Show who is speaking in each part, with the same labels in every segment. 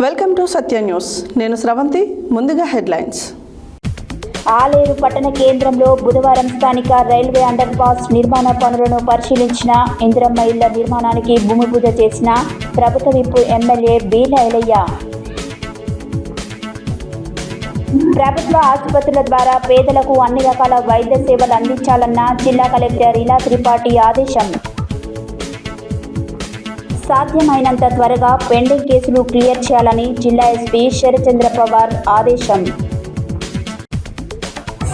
Speaker 1: Welcome to Satya news. నేను స్రవంతి. ముందుగా headlines.
Speaker 2: Aleru పట్టణ కేంద్రంలో బుధవారం స్థానిక రైల్వే అండర్ పాస్ నిర్మాణ పనులను పరిశీలించిన ఇందిరమ్మ ఇళ్ల నిర్మాణానికి భూమి పూజ చేసిన ప్రభుత్వ విప్ ఎమ్మెల్యే బీర్ల ఐలయ్య. ప్రభుత్వ ఆసుపత్రుల ద్వారా పేదలకు అన్ని రకాల వైద్య సేవలు అందించాలన్న జిల్లా కలెక్టర్ ఇలా త్రిపాఠి ఆదేశం. సాధ్యమైనంత త్వరగా పెండింగ్ కేసులు క్లియర్ చేయాలని జిల్లా ఎస్పీ శరచంద్ర పవార్ ఆదేశం.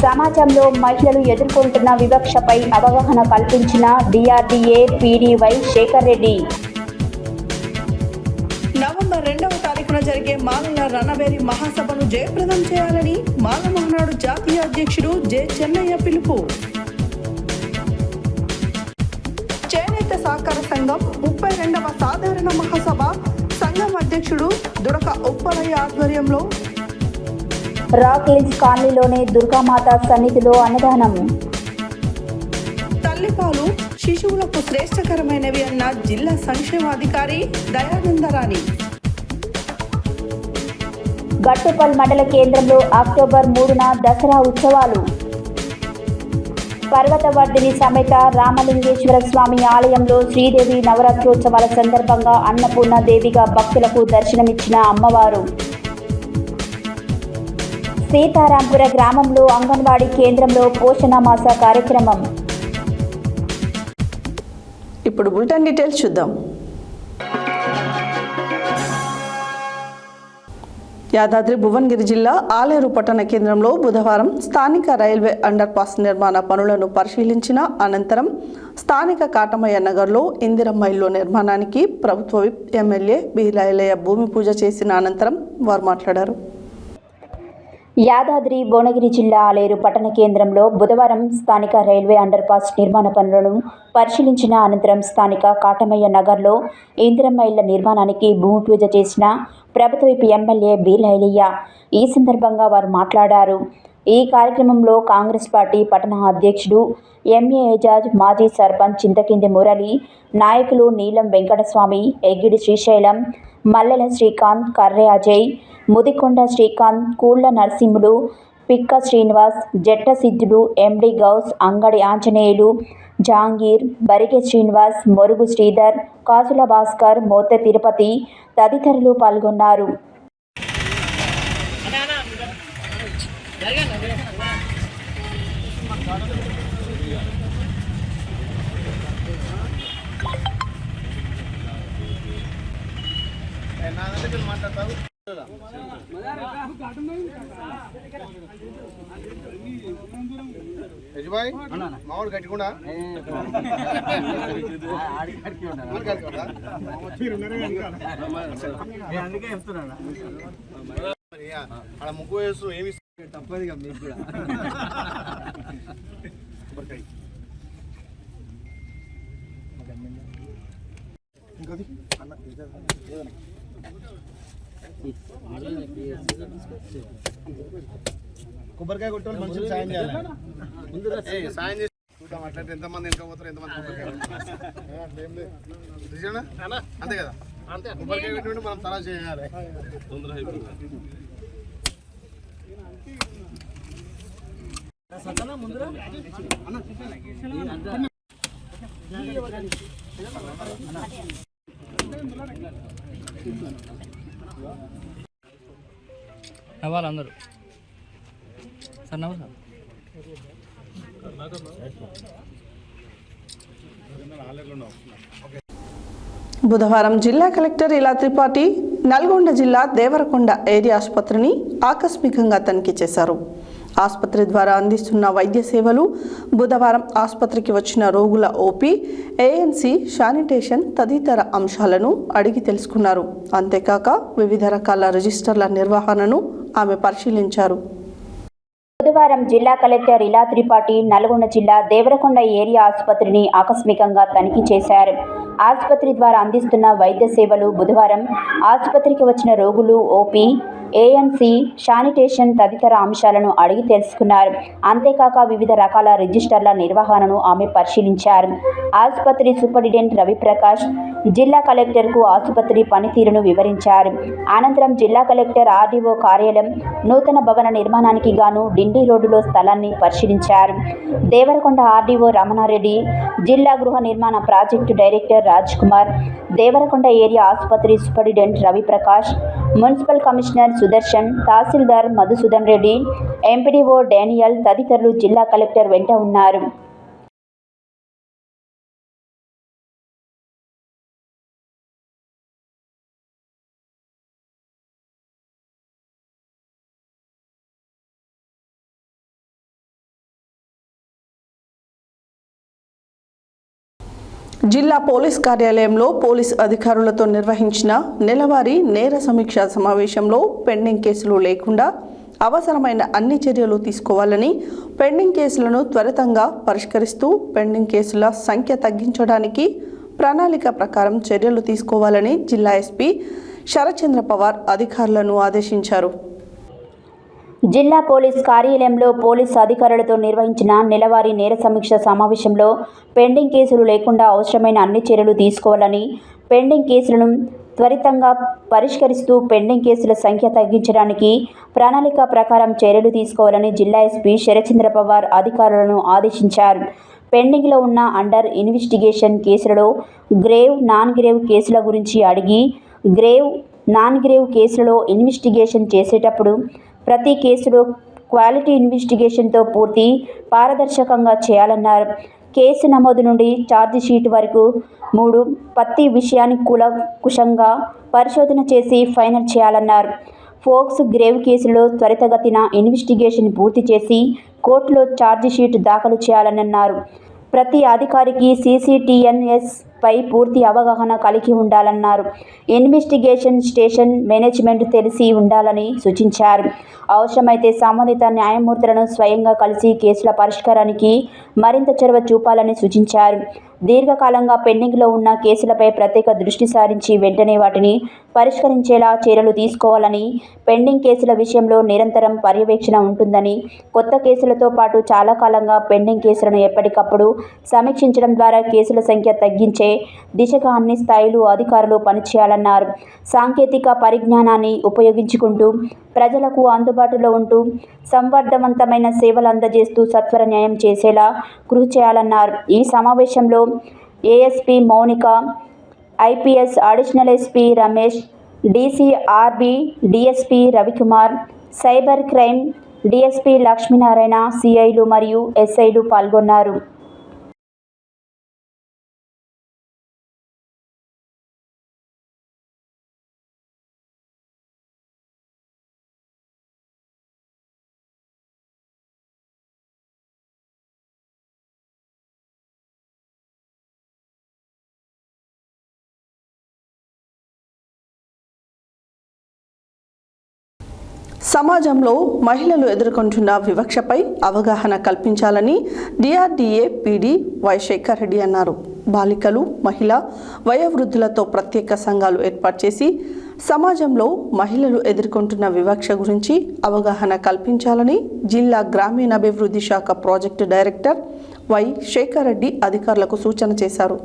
Speaker 2: సమాజంలో మహిళలు ఎదుర్కొంటున్న వివక్షపై అవగాహన కల్పించిన డిఆర్డీఏ పీడీవై శేఖర్ రెడ్డి.
Speaker 1: నవంబర్ 2వ తారీఖున జరిగే మాలల రణవేరి మహాసభను జయప్రదం చేయాలని మాల మహానాడు జాతీయ అధ్యక్షుడు జె చెన్నయ్య పిలుపు. చేనేత సహకార సంఘం 32వ సాధారణ మహాసభ సంఘం అధ్యక్షుడు దురక ఉప్పలయ్య ఆధ్వర్యంలో
Speaker 2: రాక్ హిల్స్ కాలనీలోని దుర్గామాత సన్నిధిలో అన్నదానం.
Speaker 1: తల్లిపాలు శిశువులకు శ్రేష్టకరమైనవి అన్న జిల్లా సంక్షేమాధికారి దయానందరాణి.
Speaker 2: గట్టుపల్ మండల కేంద్రంలో అక్టోబర్ 3న దసరా ఉత్సవాలు. పర్వతవర్ధిని సమేత రామలింగేశ్వర స్వామి ఆలయంలో శ్రీదేవి నవరాత్రోత్సవాల సందర్భంగా అన్నపూర్ణ దేవిగా భక్తులకు దర్శనమిచ్చిన అమ్మవారు. సీతారాంపుర గ్రామంలో అంగన్వాడీ కేంద్రంలో పోషణ మాస కార్యక్రమం.
Speaker 1: ఇప్పుడు బులెటిన్ డీటెయిల్స్ చూద్దాం. యాదాద్రి భువనగిరి జిల్లా ఆలేరు పట్టణ కేంద్రంలో బుధవారం స్థానిక రైల్వే అండర్ పాస్ నిర్మాణ పనులను పరిశీలించిన అనంతరం స్థానిక కాటమయ్య నగర్లో ఇందిరమ్మ ఇల్లు నిర్మాణానికి ప్రభుత్వ విప్ ఎమ్మెల్యే బీర్ల ఐలయ్య భూమి పూజ చేసిన అనంతరం వారు మాట్లాడారు.
Speaker 2: యాదాద్రి భువనగిరి జిల్లా ఆలేరు పట్టణ కేంద్రంలో బుధవారం స్థానిక రైల్వే అండర్ పాస్ నిర్మాణ పనులను పరిశీలించిన అనంతరం స్థానిక కాటమయ్య నగర్లో ఇందిరమ్మ ఇళ్ల నిర్మాణానికి భూమి పూజ చేసిన ప్రభుత్వ విప్ ఎమ్మెల్యే బీర్ల ఐలయ్య. ఈ సందర్భంగా వారు మాట్లాడారు. ఈ కార్యక్రమంలో కాంగ్రెస్ పార్టీ పట్టణ అధ్యక్షుడు ఎంఏ ఏజాజ్, మాజీ సర్పంచ్ చింతకింది మురళి, నాయకులు నీలం వెంకటస్వామి, ఎగ్గిడి శ్రీశైలం, మల్లెల శ్రీకాంత్, కర్రె అజయ్, ముదికొండ శ్రీకాంత్, కూళ్ల నరసింహులు, పిక్క శ్రీనివాస్, జట్ట సిద్ధుడు, ఎండి గౌస్, అంగడి ఆంజనేయులు, జాంగీర్, బరిగె శ్రీనివాస్, మొరుగు శ్రీధర్, కాసుల భాస్కర్, మోత తిరుపతి తదితరులు పాల్గొన్నారు.
Speaker 3: మామూలు కట్టుకుండా అందుకే చెప్తున్నా అక్కడ ముగ్గు వేస్తూ ఏమి తప్పదు మీకు కూడా. కొబ్బరికాయ కొట్టాలి, మనుషులు సాయం చేయాలి. సాయం చేసి చూద్దాం అట్లయితే ఎంతమంది వెనక పోతారు, ఎంతమంది అంతే కదా. అంతే కొబ్బరికాయ కొట్టి మనం తలా చేయాలి.
Speaker 4: వాళ్ళందరూ సార్ నమస్కారం.
Speaker 1: బుధవారం జిల్లా కలెక్టర్ ఇలా త్రిపాఠి నల్గొండ జిల్లా దేవరకొండ ఏరియా ఆసుపత్రిని ఆకస్మికంగా తనిఖీ చేశారు. ఆసుపత్రి ద్వారా అందిస్తున్న వైద్య సేవలు, బుధవారం ఆసుపత్రికి వచ్చిన రోగుల ఓపీ, ఏఎన్సీ, శానిటేషన్ తదితర అంశాలను అడిగి తెలుసుకున్నారు. అంతేకాక వివిధ రకాల రిజిస్టర్ల నిర్వహణను ఆమె పరిశీలించారు.
Speaker 2: బుధవారం జిల్లా కలెక్టర్ ఇలా త్రిపాఠి నల్గొండ జిల్లా దేవరకొండ ఏరియా ఆసుపత్రిని ఆకస్మికంగా తనిఖీ చేశారు. ఆసుపత్రి ద్వారా అందిస్తున్న వైద్య సేవలు బుధవారం ఆసుపత్రికి వచ్చిన రోగులు ఓపీ, ఏఎన్సీ, శానిటేషన్ తదితర అంశాలను అడిగి తెలుసుకున్నారు. అంతేకాక వివిధ రకాల రిజిస్టర్ల నిర్వహణను ఆమె పరిశీలించారు. ఆసుపత్రి సూపరింటెండెంట్ రవిప్రకాష్ జిల్లా కలెక్టర్కు ఆసుపత్రి పనితీరును వివరించారు. అనంతరం జిల్లా కలెక్టర్ ఆర్డీఓ కార్యాలయం నూతన భవన నిర్మాణానికి గాను డిండి రోడ్డులో స్థలాన్ని పరిశీలించారు. దేవరకొండ ఆర్డీఓ రమణారెడ్డి, జిల్లా గృహ నిర్మాణ project director Raj Kumar, Devarakonda area ఆసుపత్రి superintendent Raviprakash, municipal commissioner Sudarshan, tahsildar Madhusudan Reddy, MPDO Daniel తదితరులు జిల్లా కలెక్టర్ వెంట ఉన్నారు.
Speaker 1: జిల్లా పోలీస్ కార్యాలయంలో పోలీస్ అధికారులతో నిర్వహించిన నెలవారీ నేర సమీక్ష సమావేశంలో పెండింగ్ కేసులు లేకుండా అవసరమైన అన్ని చర్యలు తీసుకోవాలని, పెండింగ్ కేసులను త్వరితంగా పరిష్కరిస్తూ పెండింగ్ కేసుల సంఖ్య తగ్గించడానికి ప్రణాళిక ప్రకారం చర్యలు తీసుకోవాలని జిల్లా ఎస్పీ శరత్చంద్ర పవార్ అధికారులను ఆదేశించారు.
Speaker 2: జిల్లా పోలీస్ కార్యాలయంలో పోలీసు అధికారులతో నిర్వహించిన నెలవారీ నేర సమీక్ష సమావేశంలో పెండింగ్ కేసులు లేకుండా అవసరమైన అన్ని చర్యలు తీసుకోవాలని, పెండింగ్ కేసులను త్వరితంగా పరిష్కరిస్తూ పెండింగ్ కేసుల సంఖ్య తగ్గించడానికి ప్రణాళిక ప్రకారం చర్యలు తీసుకోవాలని జిల్లా ఎస్పీ శరత్చంద్ర పవార్ అధికారులను ఆదేశించారు. పెండింగ్లో ఉన్న అండర్ ఇన్వెస్టిగేషన్ కేసులలో గ్రేవ్, నాన్ గ్రేవ్ కేసుల గురించి అడిగి, గ్రేవ్, నాన్ గ్రేవ్ కేసులలో ఇన్వెస్టిగేషన్ చేసేటప్పుడు ప్రతి కేసులో క్వాలిటీ ఇన్వెస్టిగేషన్తో పూర్తి పారదర్శకంగా చేయాలన్నారు. కేసు నమోదు నుండి ఛార్జిషీట్ వరకు ప్రతి విషయాన్ని కూలంకషంగా పరిశోధన చేసి ఫైనల్ చేయాలన్నారు. ఫోక్స్, గ్రేవ్ కేసులో త్వరితగతిన ఇన్వెస్టిగేషన్ పూర్తి చేసి కోర్టులో ఛార్జిషీట్ దాఖలు చేయాలన్నారు. ప్రతి అధికారికి CCTNS పై పూర్తి అవగాహన కలిగి ఉండాలన్నారు. ఇన్వెస్టిగేషన్ స్టేషన్ మేనేజ్మెంట్ తెలిసి ఉండాలని సూచించారు. అవసరమైతే సంబంధిత న్యాయమూర్తులను స్వయంగా కలిసి కేసుల పరిష్కారానికి మరింత చొరవ చూపాలని సూచించారు. దీర్ఘకాలంగా పెండింగ్లో ఉన్న కేసులపై ప్రత్యేక దృష్టి సారించి వెంటనే వాటిని పరిష్కరించేలా చర్యలు తీసుకోవాలని, పెండింగ్ కేసుల విషయంలో నిరంతరం పర్యవేక్షణ ఉంటుందని, కొత్త కేసులతో పాటు చాలా కాలంగా పెండింగ్ కేసులను ఎప్పటికప్పుడు సమీక్షించడం ద్వారా కేసుల సంఖ్య తగ్గించే దిశగా అన్ని స్థాయిలు అధికారులు పనిచేయాలన్నారు. సాంకేతిక పరిజ్ఞానాన్ని ఉపయోగించుకుంటూ ప్రజలకు అందుబాటులో ఉంటూ సంవర్ధవంతమైన సేవలు అందజేస్తూ సత్వర న్యాయం చేసేలా కృషి చేయాలన్నారు. ఈ సమావేశంలో ASP Mounika, IPS additional SP Ramesh, DCRB DSP Ravikumar, cyber crime DSP Lakshminarayana, సిఐలు మరియు ఎస్ఐలు పాల్గొన్నారు.
Speaker 1: సమాజంలో మహిళలు ఎదుర్కొంటున్న వివక్షపై అవగాహన కల్పించాలని DRDA PD Y Shekhar Reddy అన్నారు. బాలికలు, మహిళా, వయోవృద్ధులతో ప్రత్యేక సంఘాలు ఏర్పాటు చేసి సమాజంలో మహిళలు ఎదుర్కొంటున్న వివక్ష గురించి అవగాహన కల్పించాలని జిల్లా గ్రామీణాభివృద్ధి శాఖ project director Y Shekhar Reddy అధికారులకు సూచన చేశారు.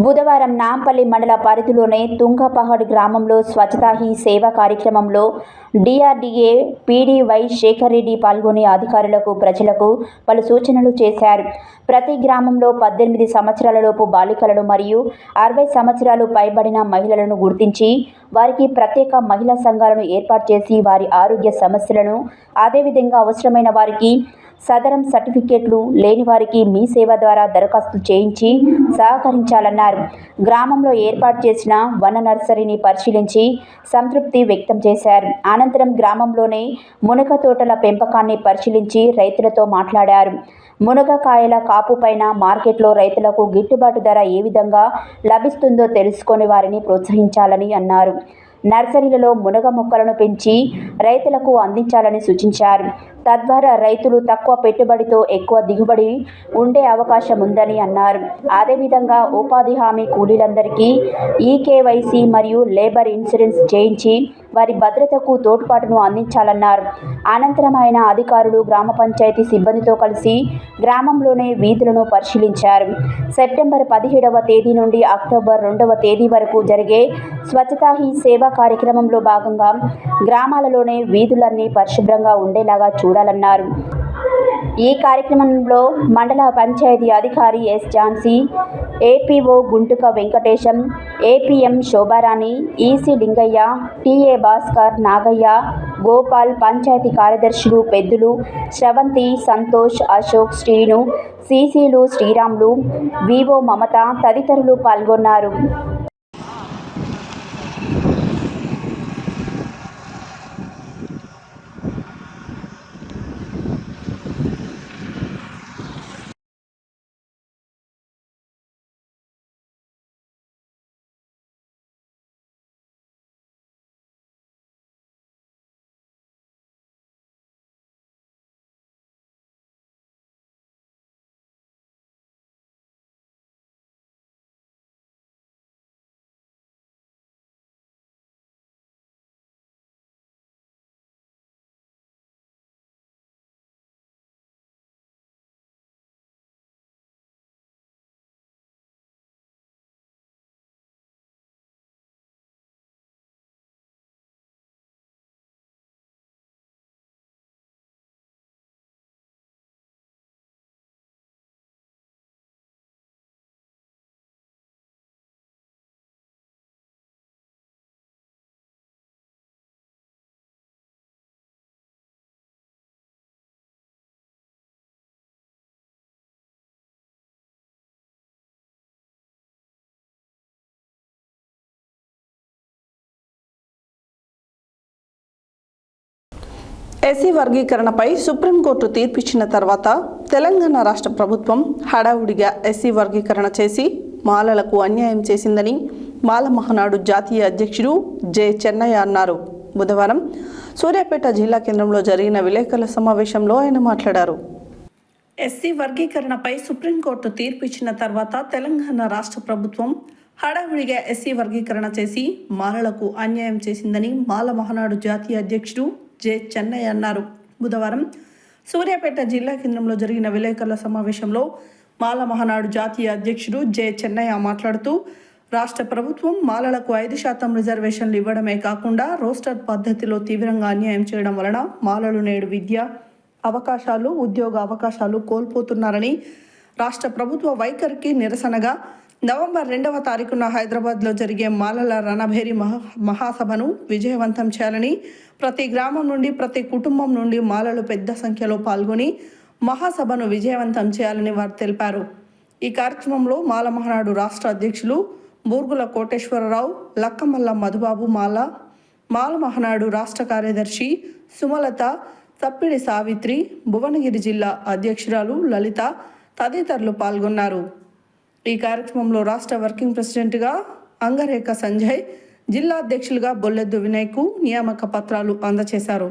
Speaker 2: బుధవారం నాంపల్లి మండల పరిధిలోని తుంగపహాడ్ గ్రామంలో స్వచ్ఛతా హీ సేవ కార్యక్రమంలో DRDA PD Y Shekhar Reddy పాల్గొని అధికారులకు, ప్రజలకు పలు సూచనలు చేశారు. ప్రతి గ్రామంలో 18 సంవత్సరాలలోపు బాలికలను మరియు 60 సంవత్సరాలు పైబడిన మహిళలను గుర్తించి వారికి ప్రత్యేక మహిళా సంఘాలను ఏర్పాటు చేసి వారి ఆరోగ్య సమస్యలను, అదేవిధంగా అవసరమైన వారికి సదరం సర్టిఫికేట్లు లేని వారికి మీ సేవ ద్వారా దరఖాస్తు చేయించి సహకరించాలన్నారు. గ్రామంలో ఏర్పాటు చేసిన వన నర్సరీని పరిశీలించి సంతృప్తి వ్యక్తం చేశారు. అనంతరం గ్రామంలోనే మునగ తోటల పెంపకాన్ని పరిశీలించి రైతులతో మాట్లాడారు. మునగకాయల కాపు పైన మార్కెట్లో రైతులకు గిట్టుబాటు ధర ఏ విధంగా లభిస్తుందో తెలుసుకొని వారిని ప్రోత్సహించాలని అన్నారు. నర్సరీలలో మునగ మొక్కలను పెంచి రైతులకు అందించాలని సూచించారు. తద్వారా రైతులు తక్కువ పెట్టుబడితో ఎక్కువ దిగుబడి ఉండే అవకాశం ఉందని అన్నారు. అదేవిధంగా ఉపాధి హామీ కూలీలందరికీ ఈకేవైసీ మరియు లేబర్ ఇన్సూరెన్స్ చేయించి వారి భద్రతకు తోడ్పాటును అందించాలన్నారు. అనంతరం ఆయన అధికారులు గ్రామ పంచాయతీ సిబ్బందితో కలిసి గ్రామంలోనే వీధులను పరిశీలించారు. సెప్టెంబర్ 17వ తేదీ నుండి అక్టోబర్ 2వ తేదీ వరకు జరిగే స్వచ్ఛతా హీ సేవా కార్యక్రమంలో భాగంగా గ్రామాలలోనే వీధులన్నీ పరిశుభ్రంగా ఉండేలాగా చూడాలన్నారు. ఈ కార్యక్రమంలో మండల పంచాయతీ అధికారి S Jhansi, APO Guntuka Venkatesham, APM Shobharani, EC Lingaiah, TA Bhaskar, Nagaiah, Gopal, panchayat కార్యదర్శులు పెద్దులు, శ్రవంతి, సంతోష్, అశోక్, శ్రీను, సీసీలు శ్రీరాములు, వివో మమత తదితరులు పాల్గొన్నారు.
Speaker 1: ఎస్సీ వర్గీకరణపై సుప్రీంకోర్టు తీర్పిచ్చిన తర్వాత తెలంగాణ రాష్ట్ర ప్రభుత్వం హడావుడిగా ఎస్సీ వర్గీకరణ చేసి మాలలకు అన్యాయం చేసిందని మాల మహానాడు జాతీయ అధ్యక్షుడు జె చెన్నయ్య అన్నారు. బుధవారం సూర్యాపేట జిల్లా కేంద్రంలో జరిగిన విలేకరుల సమావేశంలో ఆయన మాట్లాడారు. ఎస్సీ వర్గీకరణపై సుప్రీంకోర్టు తీర్పు ఇచ్చిన తర్వాత తెలంగాణ రాష్ట్ర ప్రభుత్వం హడావుడిగా ఎస్సీ వర్గీకరణ చేసి మాలలకు అన్యాయం చేసిందని మాల మహానాడు జాతీయ అధ్యక్షుడు జె చెన్నయ్య అన్నారు. బుధవారం సూర్యాపేట జిల్లా కేంద్రంలో జరిగిన విలేకరుల సమావేశంలో మాల మహానాడు జాతీయ అధ్యక్షుడు జె చెన్నయ్య మాట్లాడుతూ రాష్ట్ర ప్రభుత్వం మాలలకు 5% రిజర్వేషన్లు ఇవ్వడమే కాకుండా రోస్టర్ పద్ధతిలో తీవ్రంగా అన్యాయం చేయడం వలన మాలలు నేడు విద్య అవకాశాలు, ఉద్యోగ అవకాశాలు కోల్పోతున్నారని రాష్ట్ర ప్రభుత్వ వైఖరికి నిరసనగా నవంబర్ 2వ తారీఖున హైదరాబాద్లో జరిగే మాలల రణభేరి మహాసభను విజయవంతం చేయాలని, ప్రతి గ్రామం నుండి ప్రతి కుటుంబం నుండి మాలలు పెద్ద సంఖ్యలో పాల్గొని మహాసభను విజయవంతం చేయాలని వారు తెలిపారు. ఈ కార్యక్రమంలో మాల మహానాడు రాష్ట్ర అధ్యక్షులు బూర్గుల కోటేశ్వరరావు, లక్కమల్ల మధుబాబు, మాల మహానాడు రాష్ట్ర కార్యదర్శి సుమలత, తప్పిడి సావిత్రి, భువనగిరి జిల్లా అధ్యక్షురాలు లలిత తదితరులు పాల్గొన్నారు. ఈ కార్యక్రమంలో రాష్ట్ర వర్కింగ్ ప్రెసిడెంట్గా అంగరేఖ సంజయ్, జిల్లా అధ్యక్షులుగా బొల్లెద్దు వినయ్కు నియామక పత్రాలు అందజేశారు.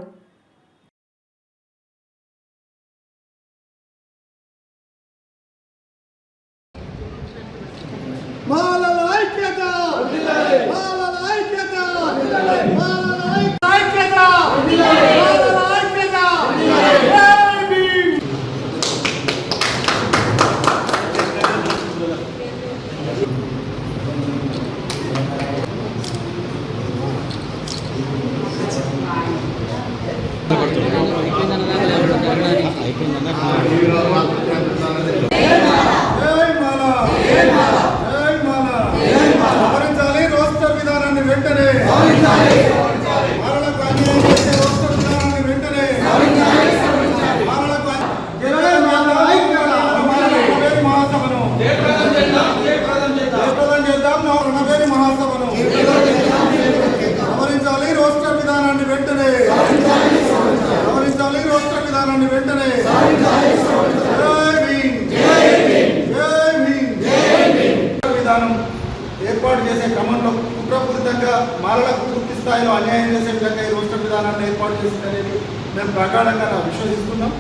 Speaker 5: ఏర్పాటు చేసే క్రమంలో కుట్రపూరితంగా మాలలకు గుర్తిస్తారు.
Speaker 3: స్థాయిలో అన్యాయం చేసే విధంగా ఈ రోస్టర్ విధానాన్ని ఏర్పాటు చేసిందనేది మేము ప్రగాఢంగా విశ్వసిస్తున్నాం.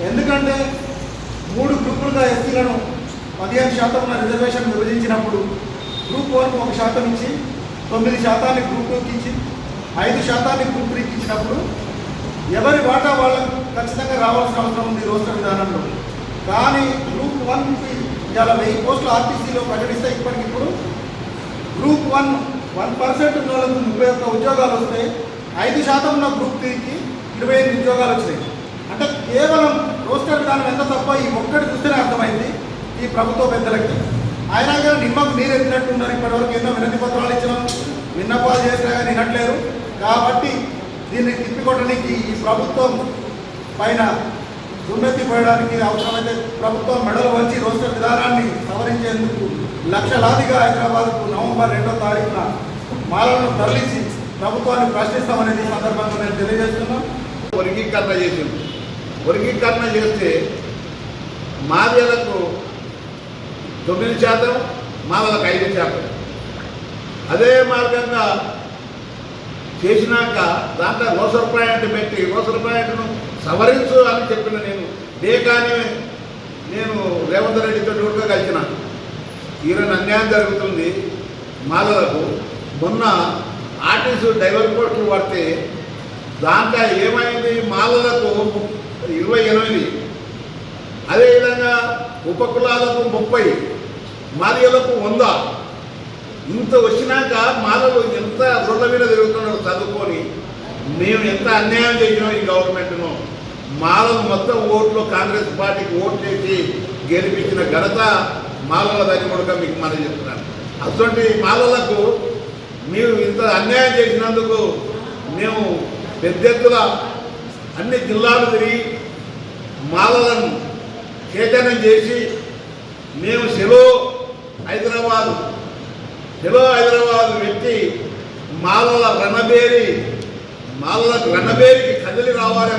Speaker 3: ఎందుకంటే 3 గ్రూపులుగా ఎస్సీలను 15% ఉన్న రిజర్వేషన్ విభజించినప్పుడు గ్రూప్ 1కు 1% ఇచ్చి 9% గ్రూప్ 2కి ఇచ్చి 5% గ్రూప్ 3కి ఇచ్చినప్పుడు ఎవరి వాటా వాళ్ళకు ఖచ్చితంగా రావాల్సిన అవసరం ఉంది రోస్టర్ విధానంలో. కానీ గ్రూప్ 1కి ఇలా 1000 పోస్టులు ఆర్టీసీలో ప్రకటిస్తే ఇప్పటికిప్పుడు గ్రూప్ 1% ఉన్న వాళ్ళకు 31 ఉద్యోగాలు వస్తాయి. 5% ఉన్న గ్రూప్ 3కి 25 ఉద్యోగాలు వచ్చినాయి. అంటే కేవలం రోస్టర్ విధానం ఎంత తప్ప ఈ ఒక్కటి చూస్తేనే అర్థమైంది ఈ ప్రభుత్వ పెద్దలకి. అయినా కానీ నిమ్మకు నీరు ఎత్తినట్టు ఉన్నారు. ఇప్పటివరకు ఎన్నో వినతి పత్రాలు ఇచ్చినాం, విన్నపాలు చేసినా కానీ వినట్లేరు. కాబట్టి దీన్ని తిప్పికొట్టడానికి ఈ ప్రభుత్వం పైన దుమ్మెత్తిపోయడానికి అవసరమైతే ప్రభుత్వం మెడలు వంచి రోస్టర్ విధానాన్ని సవరించేందుకు లక్షలాదిగా హైదరాబాద్కు నవంబర్ 2వ తారీఖున మాలను తరలించి ప్రభుత్వాన్ని ప్రశ్నిస్తామనేది సందర్భంగా నేను తెలియజేస్తున్నాం.
Speaker 5: వర్గీకరణ చేస్తే మాదిలకు 9%, మాలకు 5%. అదే మార్గంగా చేసినాక దాంట్లో రోసర్ పాయింట్ పెట్టి రోసర్ పాయింట్ను సవరించు అని చెప్పిన కానీ నేను రేవంత్ రెడ్డితో కూడా కలిసిన ఈరోజు అన్యాయం జరుగుతుంది మాలకు. మొన్న ఆర్టీసీ డ్రైవర్ పోస్టులు పడితే దాంట్లో ఏమైంది, మాలకు 28, అదేవిధంగా ఉపకులాలకు 30, మాదిగలకు 100. ఇంత వచ్చినాక మాలలు ఎంత రోడ్ల మీద తిరుగుతున్నారో చదువుకొని. మేము ఎంత అన్యాయం చేసినాం ఈ గవర్నమెంట్ను. మాలలు మొత్తం ఓట్లు కాంగ్రెస్ పార్టీకి ఓట్లు వేసి గెలిపించిన ఘనత మాలలదని కూడా మీకు మనం చెప్తున్నాను. అటువంటి మాలలకు మీరు ఇంత అన్యాయం చేసినందుకు మేము పెద్ద ఎత్తున అన్ని జిల్లాలు తిరిగి మాలలను చైతన్యం చేసి మేము సెలో హైదరాబాద్ పెట్టి మాలలకు రణబేరికి కదిలి రావాలి.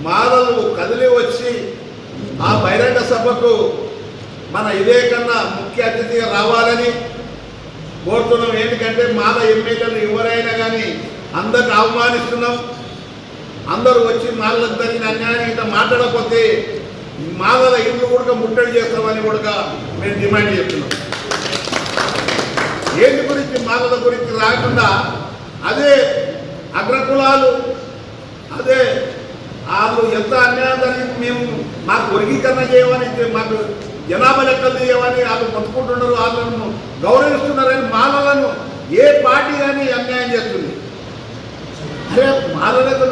Speaker 5: మాలలు కదిలి వచ్చి ఆ బహిరంగ సభకు మన ఇదే కన్నా ముఖ్య అతిథిగా రావాలని కోరుతున్నాం. ఎందుకంటే మాల ఎమ్మెల్యేలు ఎవరైనా కానీ అందరిని అవమానిస్తున్నాం. అందరూ వచ్చి మాలలకు జరిగిన అన్యాయం ఇంత మాట్లాడకపోతే మాలల ఇల్లు కూడా ముట్టడి చేస్తామని కూడా మేము డిమాండ్ చేస్తున్నాం. ఏంటి గురించి మాలల గురించి రాకుండా అదే అగ్రకులాలు అదే వాళ్ళు ఎంత అన్యాయం జరిగింది మేము మాకు వర్గీకరణ చేయమని మాకు జనాభా లెక్కలు చేయమని వాళ్ళు మొత్తుకుంటున్నారు. వాళ్ళను గౌరవిస్తున్నారని మాలలను ఏ పార్టీ కానీ అన్యాయం చేస్తుంది. అరే మాలలకు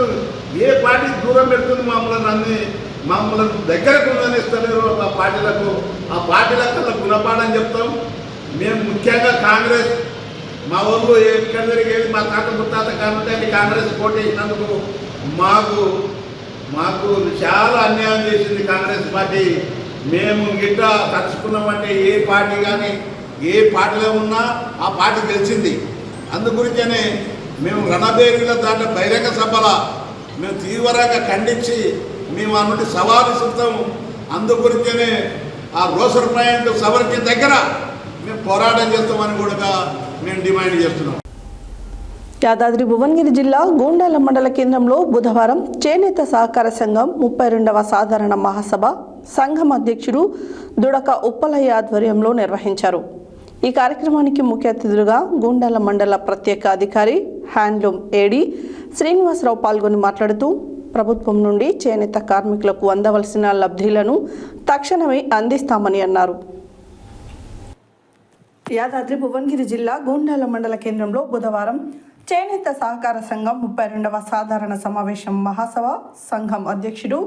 Speaker 5: ఏ పార్టీ దూరం పెడుతుంది మమ్మల్ని దగ్గరకు ఉందని ఇస్తలేరు ఆ పార్టీలకు గుణపాఠం చెప్తాం. మేము ముఖ్యంగా కాంగ్రెస్ మా ఊళ్ళో ఎక్కడ జరిగేది మా తాత ముత్తాత కానుంటే కాంగ్రెస్ పోటీ ఇచ్చినందుకు మాకు చాలా అన్యాయం చేసింది కాంగ్రెస్ పార్టీ. మేము గిట్ట తలుచుకున్నామంటే ఏ పార్టీ కానీ ఏ పార్టీలో ఉన్నా ఆ పార్టీ గెలిచింది. అందుగురించనే మేము రణబేరిలో దాంట్లో బహిరంగ సభల మేము తీవ్రంగా ఖండించి మేము అన్నటి సవాలు ఇస్తాము. అందుగురించనే ఆ రోసర్ పాయింట్ సవరించిన దగ్గర మేము పోరాటం చేస్తామని కూడా మేము డిమాండ్ చేస్తున్నాం.
Speaker 1: యాదాద్రి భువనగిరి జిల్లా గూండాల మండల కేంద్రంలో బుధవారం చేనేత సహకార సంఘం 32వ సాధారణ మహాసభ సంఘం అధ్యక్షుడు దుడక ఉప్పలయ్య ఆధ్వర్యంలో నిర్వహించారు. ఈ కార్యక్రమానికి ముఖ్య అతిథులుగా గూండాల మండల ప్రత్యేక అధికారి హ్యాండ్లూమ్ ఏడీ శ్రీనివాసరావు పాల్గొని మాట్లాడుతూ ప్రభుత్వం నుండి చేనేత కార్మికులకు అందవలసిన లబ్ధిలను తక్షణమే అందిస్తామని అన్నారు. యాదాద్రి భువనగిరి జిల్లా గూండాల మండల కేంద్రంలో బుధవారం చేనేత సహకార సంఘం 32వ సాధారణ సమావేశం మహాసభ సంఘం అధ్యక్షుడు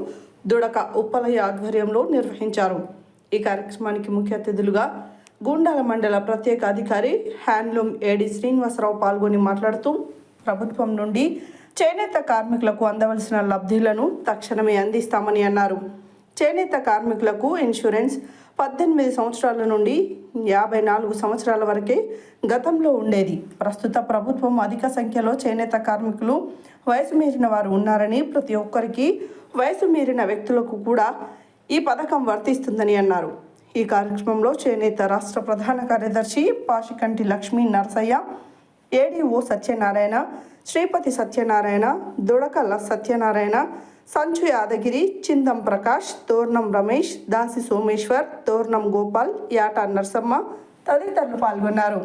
Speaker 1: దుడక ఉప్పలయ్య ఆధ్వర్యంలో నిర్వహించారు. ఈ కార్యక్రమానికి ముఖ్య అతిథులుగా గూండాల మండల ప్రత్యేక అధికారి హ్యాండ్లూమ్ ఏడీ శ్రీనివాసరావు పాల్గొని మాట్లాడుతూ ప్రభుత్వం నుండి చేనేత కార్మికులకు అందవలసిన లబ్ధిలను తక్షణమే అందిస్తామని అన్నారు. చేనేత కార్మికులకు ఇన్సూరెన్స్ 18 సంవత్సరాల నుండి 54 సంవత్సరాల వరకే గతంలో ఉండేది. ప్రస్తుత ప్రభుత్వం అధిక సంఖ్యలో చేనేత కార్మికులు వయసు మీరిన వారు ఉన్నారని, ప్రతి ఒక్కరికి వయసు మీరిన వ్యక్తులకు కూడా ఈ పథకం వర్తిస్తుందని అన్నారు. ఈ కార్యక్రమంలో చేనేత రాష్ట్ర ప్రధాన కార్యదర్శి పాషికంటి లక్ష్మీ నరసయ్య, ఏడీఓ సత్యనారాయణ, శ్రీపతి సత్యనారాయణ, దుడకల్ల సత్యనారాయణ, సంచు యాదగిరి, చిందం ప్రకాష్, తోర్నం రమేష్, దాసి సోమేశ్వర్, తోర్నం గోపాల్, యాట నర్సమ్మ తదితరులు పాల్గొన్నారు.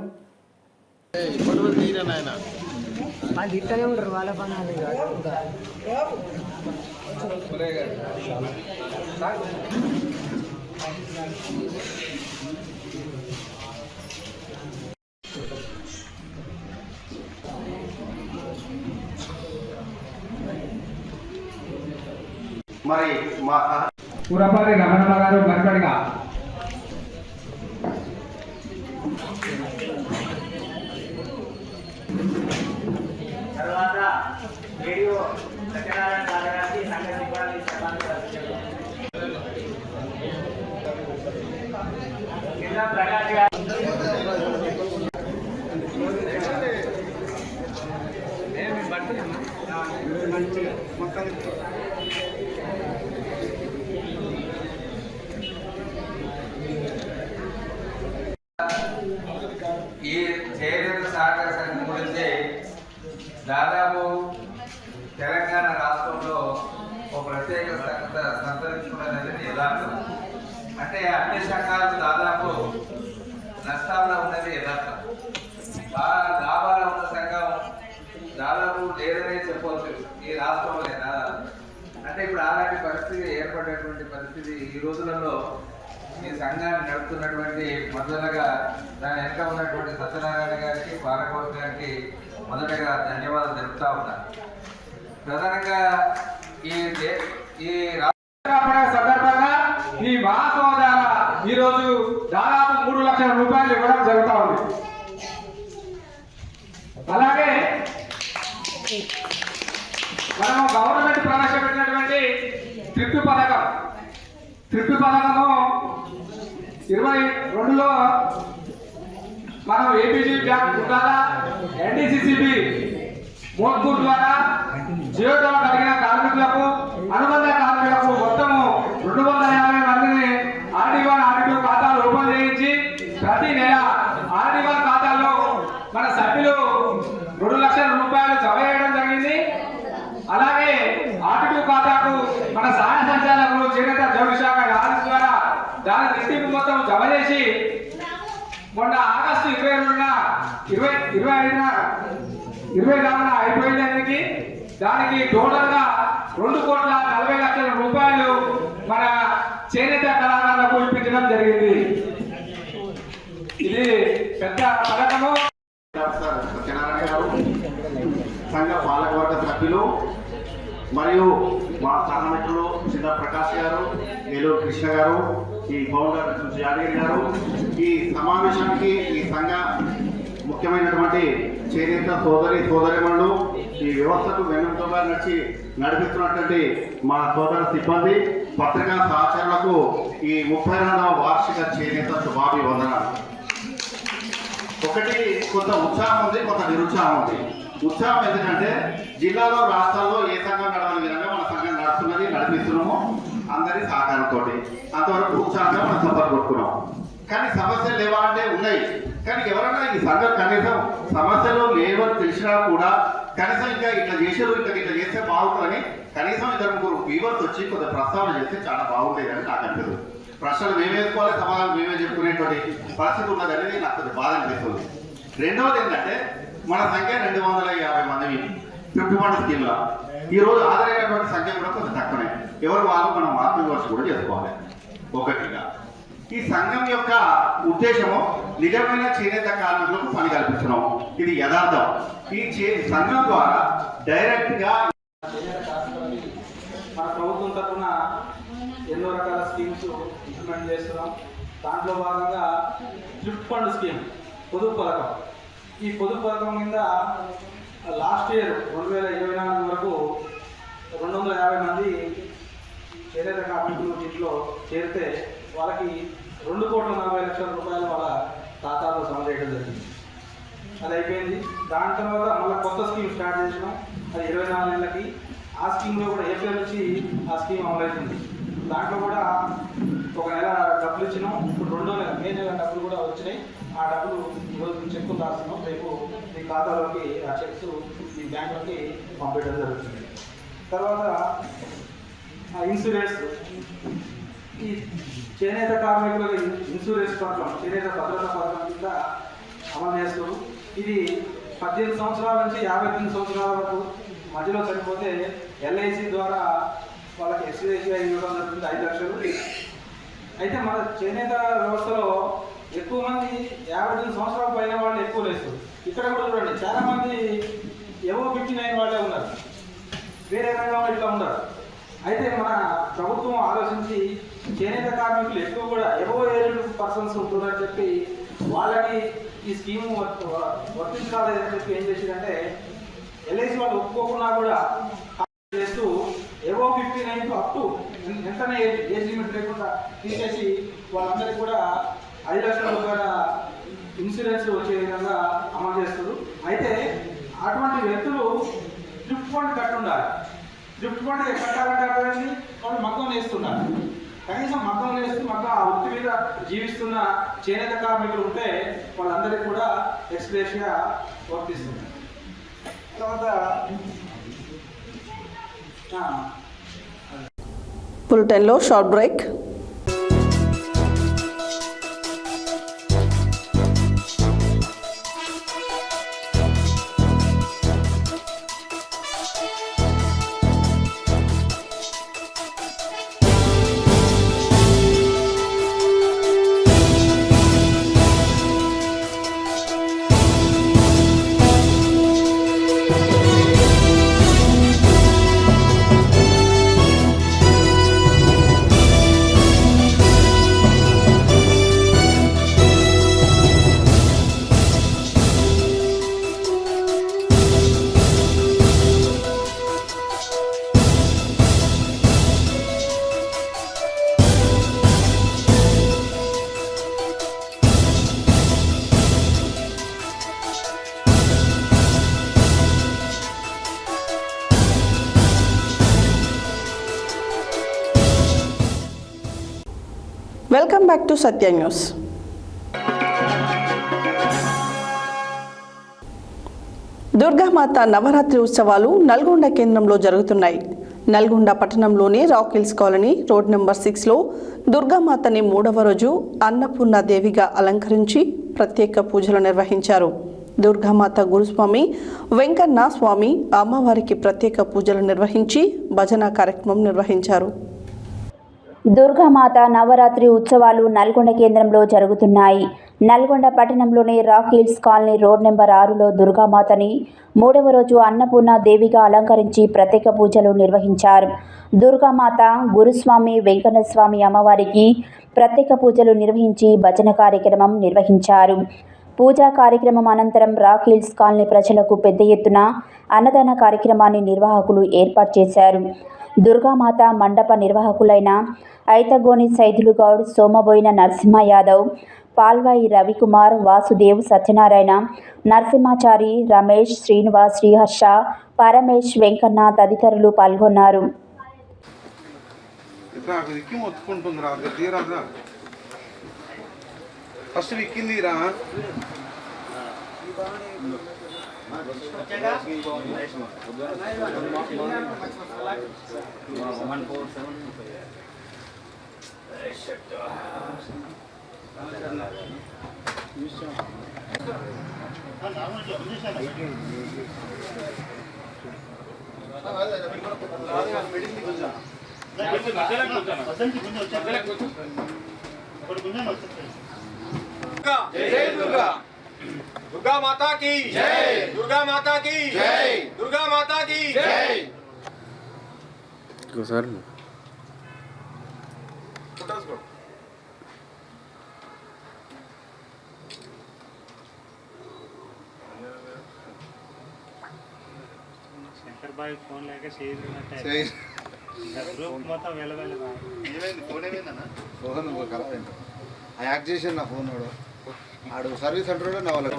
Speaker 6: మరి మా
Speaker 7: పురపాలి రమణమ్మ గారు మరిపడిగా
Speaker 8: తర్వాత రేడియో సత్యనారాయణ గారికి సంఘ సిబ్బంది కింద ప్రకాష్ గారు
Speaker 9: ఈ చేనేత సహకార సంఘం గురించి దాదాపు తెలంగాణ రాష్ట్రంలో ఒక ప్రత్యేక సంతరించుకున్నది యథార్థం. అంటే అన్ని సంఘాలు దాదాపు నష్టాల్లో ఉన్నది యథార్థం. బాగా లాభాలు ఉన్న సంఘం దాదాపు లేదనే చెప్పవచ్చు ఈ రాష్ట్రంలో. అంటే ఇప్పుడు అలాంటి పరిస్థితి ఏర్పడేటువంటి పరిస్థితి ఈ రోజులలో ఈ సంఘాన్ని నడుపుతున్నటువంటి మొదలుగా దాని వెనుక ఉన్నటువంటి సత్యనారాయణ గారికి, పాలకవర్గానికి మొదటగా ధన్యవాదాలు తెలుపుతా ఉన్నాను. ప్రధానంగా ఈ
Speaker 7: సందర్భంగా ఈ మహాసభ ద్వారా ఈరోజు దాదాపు 3 లక్షల రూపాయలు ఇవ్వడం జరుగుతూ ఉంది. అలాగే మనము గవర్నమెంట్ ప్రవేశపెట్టినటువంటి ట్రిప్ పథకము 22లో మనం ఏపీజీ బ్యాంక్ ద్వారా ఎన్డీసీసీబీ మోత్కూర్ ద్వారా జీవితం కలిగిన కార్మికులకు, అనుబంధ కార్మికులకు మొత్తము 250 మందిని ఆర్డీ1 ఖాతాలు ఓపెన్ చేయించి ప్రతి నెల ఆర్డీ1 ఖాతాల్లో మన సభ్యులు 2 లక్షల రూపాయలు జమ చేయడం జరిగింది. అలాగే ఆర్డీ2 ఖాతాకు మన సహాయ సంచాలకులు చేనేత జౌళి శాఖ ద్వారా దాని రెట్టింపు మొత్తం జమ చేసి మొన్న ఆగస్టు 25న అయిపోయింది. దానికి టోటల్గా 2,40,00,000 రూపాయలు మన చేనేత కళాకారులకు ఇప్పించడం జరిగింది. ఇది పెద్ద పథకము.
Speaker 6: సత్యనారాయణ గారు, సంఘ పాలకవర్గ సభ్యులు మరియు మా సహమిత్రులు చింద ప్రకాష్ గారు, ఏలూరు కృష్ణ గారు, ఈ ఫౌండర్ యాదగిరి గారు, ఈ సమావేశానికి ఈ సంఘ ముఖ్యమైనటువంటి చేనేత సోదరిమణులు, ఈ వ్యవస్థకు వెన్నుముకగా నడిపిస్తున్నటువంటి మా సోదర సిబ్బంది, పత్రికా సహచరులకు ఈ 32వ వార్షిక చేనేత శుభాభివందనాలు. ఒకటి కొంత ఉత్సాహం ఉంది, కొంత నిరుత్సాహం ఉంది. ఉత్సాహం ఎందుకంటే జిల్లాలో, రాష్ట్రాల్లో ఏ సంఘం నడవని విధంగా మన సంఘం నడిపిస్తున్నామో అందరి సహకారంతో అంతవరకు ఉత్సాహంగా మనం సఫర్ కొట్టుకున్నాం. కానీ సమస్యలు లేవా అంటే ఉన్నాయి. కానీ ఎవరైనా ఈ సంఘం కనీసం సమస్యలు లేవని తెలిసినా కూడా కనీసం ఇంకా ఇట్లా చేసారు, ఇట్లా చేస్తే బాగుంటుందని కనీసం 2-3 వీవర్స్ వచ్చి కొంత ప్రస్తావన చేస్తే చాలా బాగుండేది అని నాకు అనిపిస్తుంది. ప్రశ్నలు మేమే వేసుకోవాలి, సమాధానం మేమే చెప్పుకునేటువంటి పరిస్థితి ఉన్నదనేది నాకు బాధ అనిపిస్తుంది. రెండవది ఏంటంటే మన సంఖ్య 250 మంది 50 స్కీమ్లో ఈరోజు ఆదరైనటువంటి సంఖ్య కూడా కొంచెం తక్కువనే. ఎవరు వాళ్ళు మనం మార్గదర్శనం కూడా చేసుకోవాలి. ఒకటిగా ఈ సంఘం యొక్క ఉద్దేశము నిజమైన చేనేత కార్మికులకు పని కల్పించడం, ఇది యథార్థం. ఈ సంఘం ద్వారా డైరెక్ట్గా
Speaker 7: మన ప్రభుత్వం తరఫున ఎన్నో రకాల స్కీమ్స్ ఇంప్లిమెంట్ చేస్తున్నాం. దాంట్లో భాగంగా థ్రిఫ్ట్ ఫండ్ స్కీమ్, పొదుపు పథకం. ఈ పొదుపు పథకం కింద లాస్ట్ ఇయర్ 2024 వరకు 250 మంది చేనేత కార్మికులు దీంట్లో చేరితే వాళ్ళకి 2,40,00,000 రూపాయలు వాళ్ళ ఖాతాలో జమ చేయడం జరిగింది. అది అయిపోయింది. దాని తర్వాత మళ్ళీ కొత్త స్కీమ్ స్టార్ట్ చేసినాం. అది 24 నెలలకి. ఆ స్కీమ్లో కూడా ఏప్రిల్ నుంచి ఆ స్కీమ్ అమలవుతుంది. దాంట్లో కూడా ఒక నెల డబ్బులు ఇచ్చినాం. ఇప్పుడు 2వ నెల మే నెల డబ్బులు కూడా వచ్చినాయి. ఆ డబ్బులు ఈరోజు చెక్కులు రాస్తున్నాం. రేపు మీ ఖాతాలోకి ఆ చెక్స్ మీ బ్యాంకులోకి పంపించడం జరుగుతుంది. తర్వాత ఇన్సూరెన్స్, ఈ చేనేత కార్మికులకు ఇన్సూరెన్స్ పథకం, చేనేత భద్రత పథకం కింద అమలు చేస్తారు. ఇది 18 సంవత్సరాల నుంచి 59 సంవత్సరాల వరకు మధ్యలో చనిపోతే LIC ద్వారా వాళ్ళకి ఎస్సీఐ ఇవ్వడం జరుగుతుంది 5 లక్షలు. అయితే మన చేనేత వ్యవస్థలో ఎక్కువ మంది 59 సంవత్సరాల పైన వాళ్ళు ఎక్కువ లేస్తారు. ఇక్కడ కూడా చూడండి, చాలా మంది ఏవో 59 వాళ్ళే ఉన్నారు, వేరే రంగంలో ఇట్లా ఉన్నారు. అయితే మన ప్రభుత్వం ఆలోచించి చేనేత కార్మికులు ఎక్కువ కూడా ఏవో ఏజ్ పర్సన్స్ ఉంటున్నారని చెప్పి వాళ్ళని ఈ స్కీము వర్తించాలని చెప్పి ఏం చేసిందంటే LIC వాళ్ళు ఒప్పుకోకుండా కూడా చేస్తూ ఏవో 59 అప్ టు ఎంతనే ఏజ్ లిమిట్ లేకుండా తీసేసి వాళ్ళందరికీ కూడా 5 లక్షల రూపాయల ఇన్సూరెన్స్ వచ్చే విధంగా అమలు చేస్తారు. అయితే అటువంటి వ్యక్తులు డ్రిఫ్ట్ ఫండ్ కట్టుండాలి. డ్రిఫ్ట్ ఫండ్ కట్టాలంటే వాళ్ళు మగ్గం వేస్తున్నారు. కనీసం మగ్గం వేస్తూ మగ్గం ఆ వృత్తి మీద జీవిస్తున్న చేనేత కార్మికులు ఉంటే వాళ్ళందరికీ కూడా ఎక్స్‌గ్రేషియా వర్తిస్తుంది. తర్వాత
Speaker 1: బులెటిన్లో short break. Welcome back to Satya news. Durgamata Navaratri ఉత్సవాలు నల్గొండ కేంద్రంలో జరుగుతున్నాయి. నల్గొండ పట్టణంలోని rock hills colony road number 6లో దుర్గామాతని 3వ రోజు అన్నపూర్ణ దేవిగా అలంకరించి ప్రత్యేక పూజలు నిర్వహించారు. దుర్గామాత గురుస్వామి వెంకన్న స్వామి అమ్మవారికి ప్రత్యేక పూజలు నిర్వహించి భజన కార్యక్రమం నిర్వహించారు.
Speaker 2: దుర్గామాత నవరాత్రి ఉత్సవాలు నల్గొండ కేంద్రంలో జరుగుతున్నాయి. నల్గొండ పట్టణంలోని rock hills colony road number 6లో దుర్గామాతని 3వ రోజు అన్నపూర్ణ దేవిగా అలంకరించి ప్రత్యేక పూజలు నిర్వహించారు. దుర్గామాత గురుస్వామి వెంకన్న స్వామి అమ్మవారికి ప్రత్యేక పూజలు నిర్వహించి భజన కార్యక్రమం నిర్వహించారు. పూజా కార్యక్రమం అనంతరం రాక్ హిల్స్ కాలనీ ప్రజలకు పెద్ద ఎత్తున అన్నదాన కార్యక్రమాన్ని నిర్వాహకులు ఏర్పాటు చేశారు. దుర్గామాత మండప నిర్వాహకులైన ఐతగోని సైదులు గౌడ్, సోమబోయిన నరసింహ యాదవ్, పాల్వాయి రవికుమార్, వాసుదేవ్, సత్యనారాయణ, నరసింహాచారి, రమేష్, శ్రీనివాస్, శ్రీహర్ష, పరమేష్, వెంకన్న తదితరులు పాల్గొన్నారు.
Speaker 10: दुर्गा माता की जय, दुर्गा माता की जय, दुर्गा माता की जय.
Speaker 11: सर
Speaker 12: शंकर भाई फोन लेके ग्रुप మొత్తం వెళ్ళవెళ్ళగా ఏమైంది ఫోన్ ఏమైందన్నా ఫోన్ ఖరాబ్ అయింది ఆ యాక్ట్ చేసిన నా ఫోన్ ఆడు సర్వీస్ సెంటర్లో నా వాళ్ళకి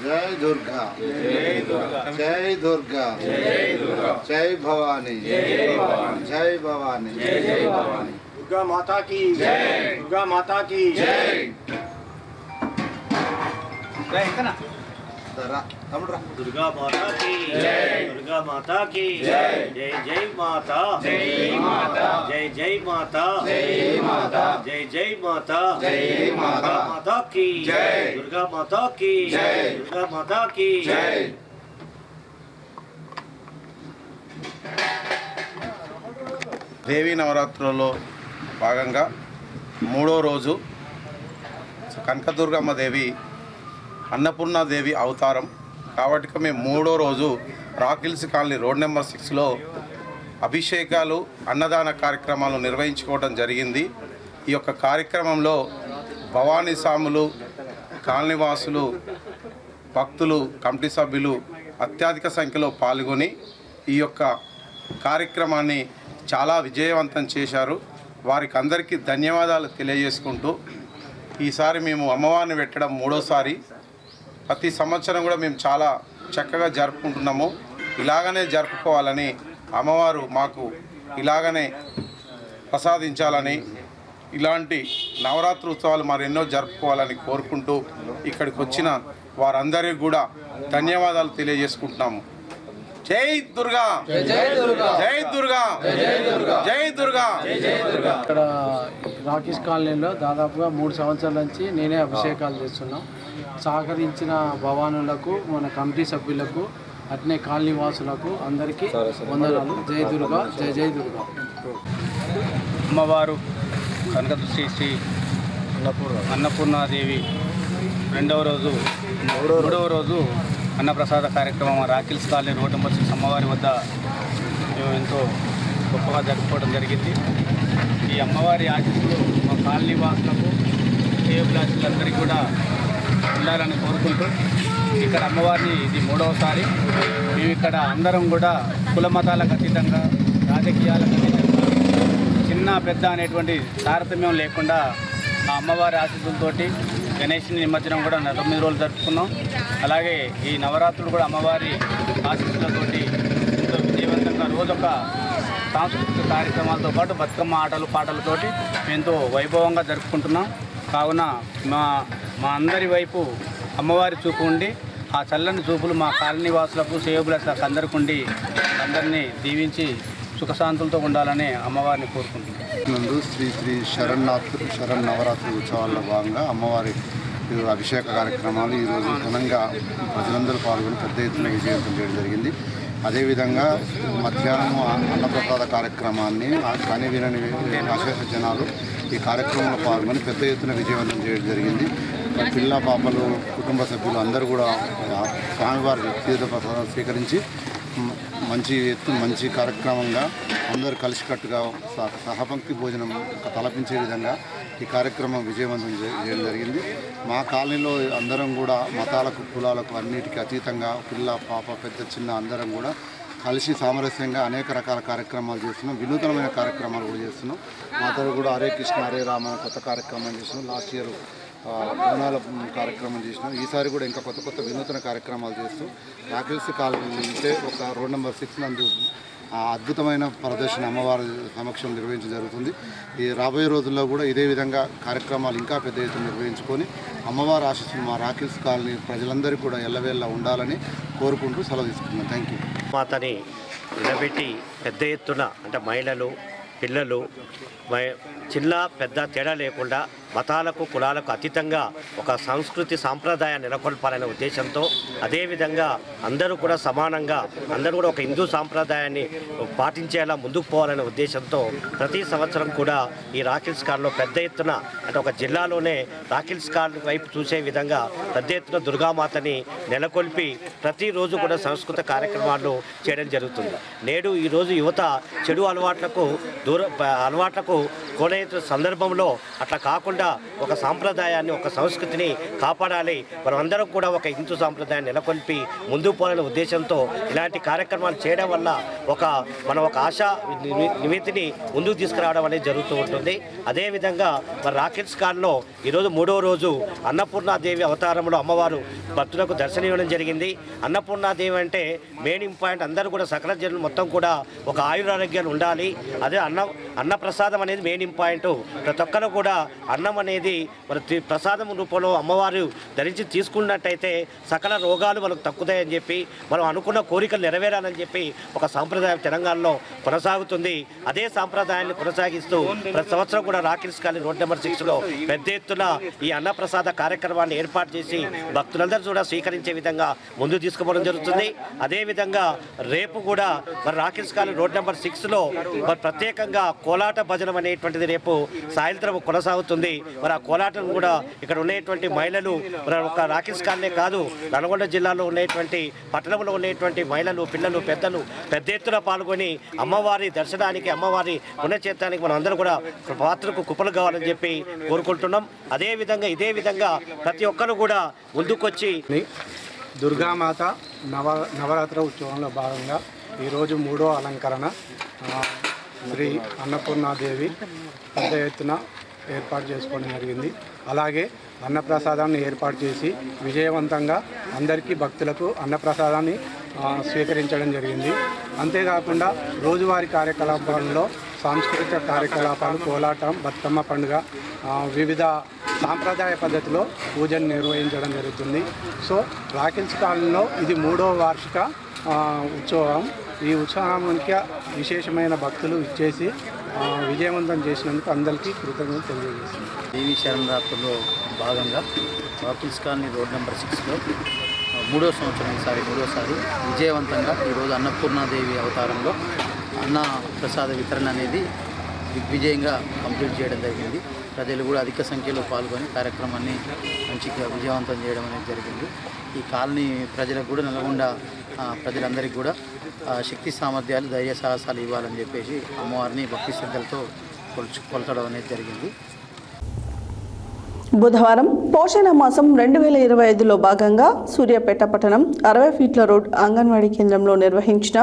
Speaker 12: జై దుర్గా జై దుర్గా జై భవానీ జై భవానీ
Speaker 10: దుర్గా మాతా కీ దుర్గా మాతా కీ
Speaker 8: दुर्गा माता की दुर्गा माता की जय जय माता जय माता जय जय माता जय माता जय जय माता जय माता माता की जय दुर्गा माता की जय दुर्गा माता की जय
Speaker 6: దేవీ నవరాత్రులలో భాగంగా మూడో రోజు కనకదుర్గమ్మ దేవి అన్నపూర్ణాదేవి అవతారం కాబట్టి మేము మూడో రోజు రాకిల్స్ కాలనీ రోడ్ నెంబర్ 6లో అభిషేకాలు అన్నదాన కార్యక్రమాలు నిర్వహించుకోవడం జరిగింది. ఈ యొక్క కార్యక్రమంలో భవానీ స్వాములు, కాలనీవాసులు, భక్తులు, కమిటీ సభ్యులు అత్యధిక సంఖ్యలో పాల్గొని ఈ యొక్క కార్యక్రమాన్ని చాలా విజయవంతం చేశారు. వారికి అందరికీ ధన్యవాదాలు తెలియజేసుకుంటూ ఈసారి మేము అమ్మవారిని పెట్టడం మూడోసారి. ప్రతి సంవత్సరం కూడా మేము చాలా చక్కగా జరుపుకుంటున్నాము. ఇలాగనే జరుపుకోవాలని అమ్మవారు మాకు ఇలాగనే ప్రసాదించాలని, ఇలాంటి నవరాత్రి ఉత్సవాలు మరెన్నో జరుపుకోవాలని కోరుకుంటూ ఇక్కడికి వచ్చిన వారందరికీ కూడా ధన్యవాదాలు తెలియజేసుకుంటున్నాము. జై దుర్గా జై దుర్గా జై దుర్గా జై దుర్గా జై దుర్గా.
Speaker 11: ఇక్కడ రాకేష్ కాలనీలో దాదాపుగా 3 సంవత్సరాల నుంచి నేనే అభిషేకాలు చేస్తున్నాం. సహకరించిన భవానులకు, మన కమిటీ సభ్యులకు, అట్నే కాలనీ వాసులకు అందరికీ వందనాలు. జై దుర్గా జై జై దుర్గా.
Speaker 13: అమ్మవారు శ్రీ శ్రీ అన్నపూర్ణాదేవి మూడవ రోజు అన్నప్రసాద కార్యక్రమం రాకిల్స్ కాలనీ రోడ్ నెంబర్ 6 అమ్మవారి వద్ద మేము ఎంతో గొప్పగా జరుపుకోవడం జరిగింది. ఈ అమ్మవారి ఆశీస్సులు మా కాలనీ వాసులకు, శ్రేయోభిలాషులందరికీ కూడా ఉండాలని కోరుకుంటూ ఇక్కడ అమ్మవారిని ఇది మూడవసారి మేము ఇక్కడ అందరం కూడా కుల మతాలకు అతీతంగా, రాజకీయాలకు అతీతంగా, చిన్న పెద్ద అనేటువంటి తారతమ్యం లేకుండా ఆ అమ్మవారి ఆశీస్సులతోటి గణేష్ నిమజ్జనం కూడా 9 రోజులు జరుపుకున్నాం. అలాగే ఈ నవరాత్రులు కూడా అమ్మవారి ఆశీస్సులతోటి ఎంతో విజయవంతంగా రోజొక సాంస్కృతిక కార్యక్రమాలతో పాటు బతుకమ్మ ఆటలు పాటలతోటి ఎంతో వైభవంగా జరుపుకుంటున్నాం. కావున మా అందరి వైపు అమ్మవారి చూపు ఉండి ఆ చల్లని చూపులు మా కాలనీ వాసులకు, శ్రేయోభిలాషులకు అందరికీ ఉండి అందరినీ దీవించి సుఖశాంతులతో ఉండాలని అమ్మవారిని కోరుకుంటున్నాం.
Speaker 12: నందు శ్రీ శ్రీ శరణ్ నవరాత్రి ఉత్సవాల్లో భాగంగా అమ్మవారి అభిషేక కార్యక్రమాలు ఈరోజు ఘనంగా ప్రజలందరూ పాల్గొని పెద్ద ఎత్తున విజయవంతం చేయడం జరిగింది. అదేవిధంగా మధ్యాహ్నం అన్నప్రసాద కార్యక్రమాన్ని కని వినని అశేష జనాలు ఈ కార్యక్రమంలో పాల్గొని పెద్ద ఎత్తున విజయవంతం చేయడం జరిగింది. పిల్ల పాపలు, కుటుంబ సభ్యులు అందరూ కూడా స్వామివారి తీర్థప్రసాదం స్వీకరించి మంచి కార్యక్రమంగా అందరూ కలిసికట్టుగా సహపంక్తి భోజనం తలపించే విధంగా ఈ కార్యక్రమం విజయవంతం చేయడం జరిగింది. మా కాలనీలో అందరం కూడా మతాలకు, కులాలకు అన్నిటికీ అతీతంగా పిల్ల పాప పెద్ద చిన్న అందరం కూడా కలిసి సామరస్యంగా అనేక రకాల కార్యక్రమాలు చేస్తున్నాం. వినూతనమైన కార్యక్రమాలు కూడా చేస్తున్నాం. మాతో కూడా హరే కృష్ణ హరే రామ కొత్త కార్యక్రమం చేస్తున్నాం. లాస్ట్ ఇయర్ బోనాల కార్యక్రమం చేసినాం. ఈసారి కూడా ఇంకా కొత్త వినూతన కార్యక్రమాలు చేస్తూ రాకిల్స్ కాలనీ అంటే ఒక రోడ్ నెంబర్ 6 నందు అద్భుతమైన ప్రదర్శన అమ్మవారి సమక్షం నిర్వహించడం జరుగుతుంది. ఈ రాబోయే రోజుల్లో కూడా ఇదే విధంగా కార్యక్రమాలు ఇంకా పెద్ద ఎత్తున నిర్వహించుకొని అమ్మవారి ఆశీస్సులు మా రాకిల్స్ కాలనీ ప్రజలందరికీ కూడా ఎల్లవేళలా ఉండాలని కోరుకుంటూ సెలవు తీసుకున్నాం. Thank you.
Speaker 8: మాతని నిలబెట్టి పెద్ద ఎత్తున అంటే మహిళలు, పిల్లలు, చిన్న పెద్ద తేడా లేకుండా మతాలకు, కులాలకు అతీతంగా ఒక సంస్కృతి సాంప్రదాయాన్ని నెలకొల్పాలనే ఉద్దేశంతో, అదేవిధంగా అందరూ కూడా సమానంగా అందరూ కూడా ఒక హిందూ సాంప్రదాయాన్ని పాటించేలా ముందుకు పోవాలనే ఉద్దేశంతో ప్రతి సంవత్సరం కూడా ఈ రాకిల్స్ కాలనీలో పెద్ద ఎత్తున అంటే ఒక జిల్లాలోనే రాకిల్స్ కాలనీ వైపు చూసే విధంగా పెద్ద ఎత్తున దుర్గామాతని నెలకొల్పి ప్రతిరోజు కూడా సంస్కృత కార్యక్రమాలు చేయడం జరుగుతుంది. నేడు ఈరోజు యువత చెడు అలవాట్లకు కోనేరు సందర్భంలో అట్లా కాకుండా ఒక సాంప్రదాయాన్ని, ఒక సంస్కృతిని కాపాడాలి. మనం అందరం కూడా ఒక హిందూ సాంప్రదాయాన్ని నెలకొల్పి ముందుకు పోవాలనే ఉద్దేశంతో ఇలాంటి కార్యక్రమాలు చేయడం వల్ల మనం ఒక ఆశా నివేదిని ముందుకు తీసుకురావడం అనేది జరుగుతూ ఉంటుంది. అదేవిధంగా మరి రాకెట్స్ కాల్లో ఈరోజు 3వ రోజు అన్నపూర్ణాదేవి అవతారంలో అమ్మవారు భక్తులకు దర్శనమివ్వడం జరిగింది. అన్నపూర్ణాదేవి అంటే మెయిన్ ఇంపార్టెంట్, అందరూ కూడా సకల జనులు మొత్తం కూడా ఒక ఆయురారోగ్యాలు ఉండాలి. అదే అన్నప్రసాదం అనేది మెయిన్ ఇంపార్టెంట్. ప్రతి ఒక్కరు కూడా అన్నం అనేది మరి ప్రసాదం రూపంలో అమ్మవారు ధరించి తీసుకున్నట్టయితే సకల రోగాలు మనకు తక్కుతాయని చెప్పి, మనం అనుకున్న కోరికలు నెరవేరాలని చెప్పి ఒక సాంప్రదాయం తెలంగాణలో కొనసాగుతుంది. అదే సాంప్రదాయాన్ని కొనసాగిస్తూ ప్రతి సంవత్సరం కూడా రాకెట్స్ కాలనీ రోడ్ నెంబర్ 6లో పెద్ద ఎత్తున ఈ అన్నప్రసాద కార్యక్రమాన్ని ఏర్పాటు చేసి భక్తులందరూ కూడా స్వీకరించే విధంగా ముందుకు తీసుకుపోవడం జరుగుతుంది. అదేవిధంగా రేపు కూడా మరి రాకెట్స్ కాలనీ రోడ్ నెంబర్ 6లో మరి ప్రత్యేకంగా కోలాట భజనం అనేటువంటిది రేపు సాయంత్రం కొనసాగుతుంది. మరి ఆ కోలాటం కూడా ఇక్కడ ఉండేటువంటి మహిళలు మరి ఒక రాకెట్స్ కాలనీ కాదు, నల్గొండ జిల్లాలో ఉండేటువంటి పట్టణంలో ఉండేటువంటి మహిళలు, పిల్లలు, పెద్దలు పెద్ద ఎత్తున పాల్గొని అమ్మవారి దర్శనానికి, అమ్మవారి పుణ్యక్షేత్రానికి మనం అందరూ కూడా పాత్రకు కుప్పలు కావాలని చెప్పి కోరుకుంటున్నాం. అదేవిధంగా ఇదే విధంగా ప్రతి ఒక్కరు కూడా ముందుకొచ్చి
Speaker 11: దుర్గామాత నవరాత్రి ఉత్సవంలో భాగంగా ఈరోజు 3వ అలంకరణ శ్రీ అన్నపూర్ణాదేవి పెద్ద ఎత్తున ఏర్పాటు చేసుకోవడం జరిగింది. అలాగే అన్నప్రసాదాన్ని ఏర్పాటు చేసి విజయవంతంగా అందరికీ భక్తులకు అన్నప్రసాదాన్ని స్వీకరించడం జరిగింది. అంతేకాకుండా రోజువారీ కార్యకలాపాలలో సాంస్కృతిక కార్యకలాపాలు, కోలాటం, బతుకమ్మ పండుగ, వివిధ సాంప్రదాయ పద్ధతిలో పూజను నిర్వహించడం జరుగుతుంది. సో రాకెట్స్ కాలనీలో ఇది 3వ వార్షిక ఉత్సవం. ఈ ఉత్సవానికి విశేషమైన భక్తులు ఇచ్చేసి విజయవంతం చేసినందుకు అందరికీ కృతజ్ఞతలు తెలియజేస్తుంది.
Speaker 13: దేవీ శరణరాత్రుల్లో భాగంగా రాకెట్స్ కాలనీ రోడ్ నెంబర్ 6లో 3వ సంవత్సరం మూడోసారి విజయవంతంగా ఈరోజు అన్నపూర్ణాదేవి అవతారంలో అన్న ప్రసాద వితరణ అనేది దిగ్విజయంగా కంప్లీట్ చేయడం జరిగింది. ప్రజలు కూడా అధిక సంఖ్యలో పాల్గొని కార్యక్రమాన్ని మంచిగా విజయవంతం చేయడం అనేది జరిగింది. ఈ కాలనీ ప్రజలకు కూడా, నల్గొండ ప్రజలందరికీ కూడా శక్తి సామర్థ్యాలు, ధైర్య సాహసాలు ఇవ్వాలని చెప్పేసి అమ్మవారిని భక్తి శ్రద్ధలతో కొలచడం అనేది జరిగింది.
Speaker 1: బుధవారం పోషణ మాసం 2025లో భాగంగా సూర్యాపేట పట్టణం 60 ఫీట్ల రోడ్ అంగన్వాడీ కేంద్రంలో నిర్వహించిన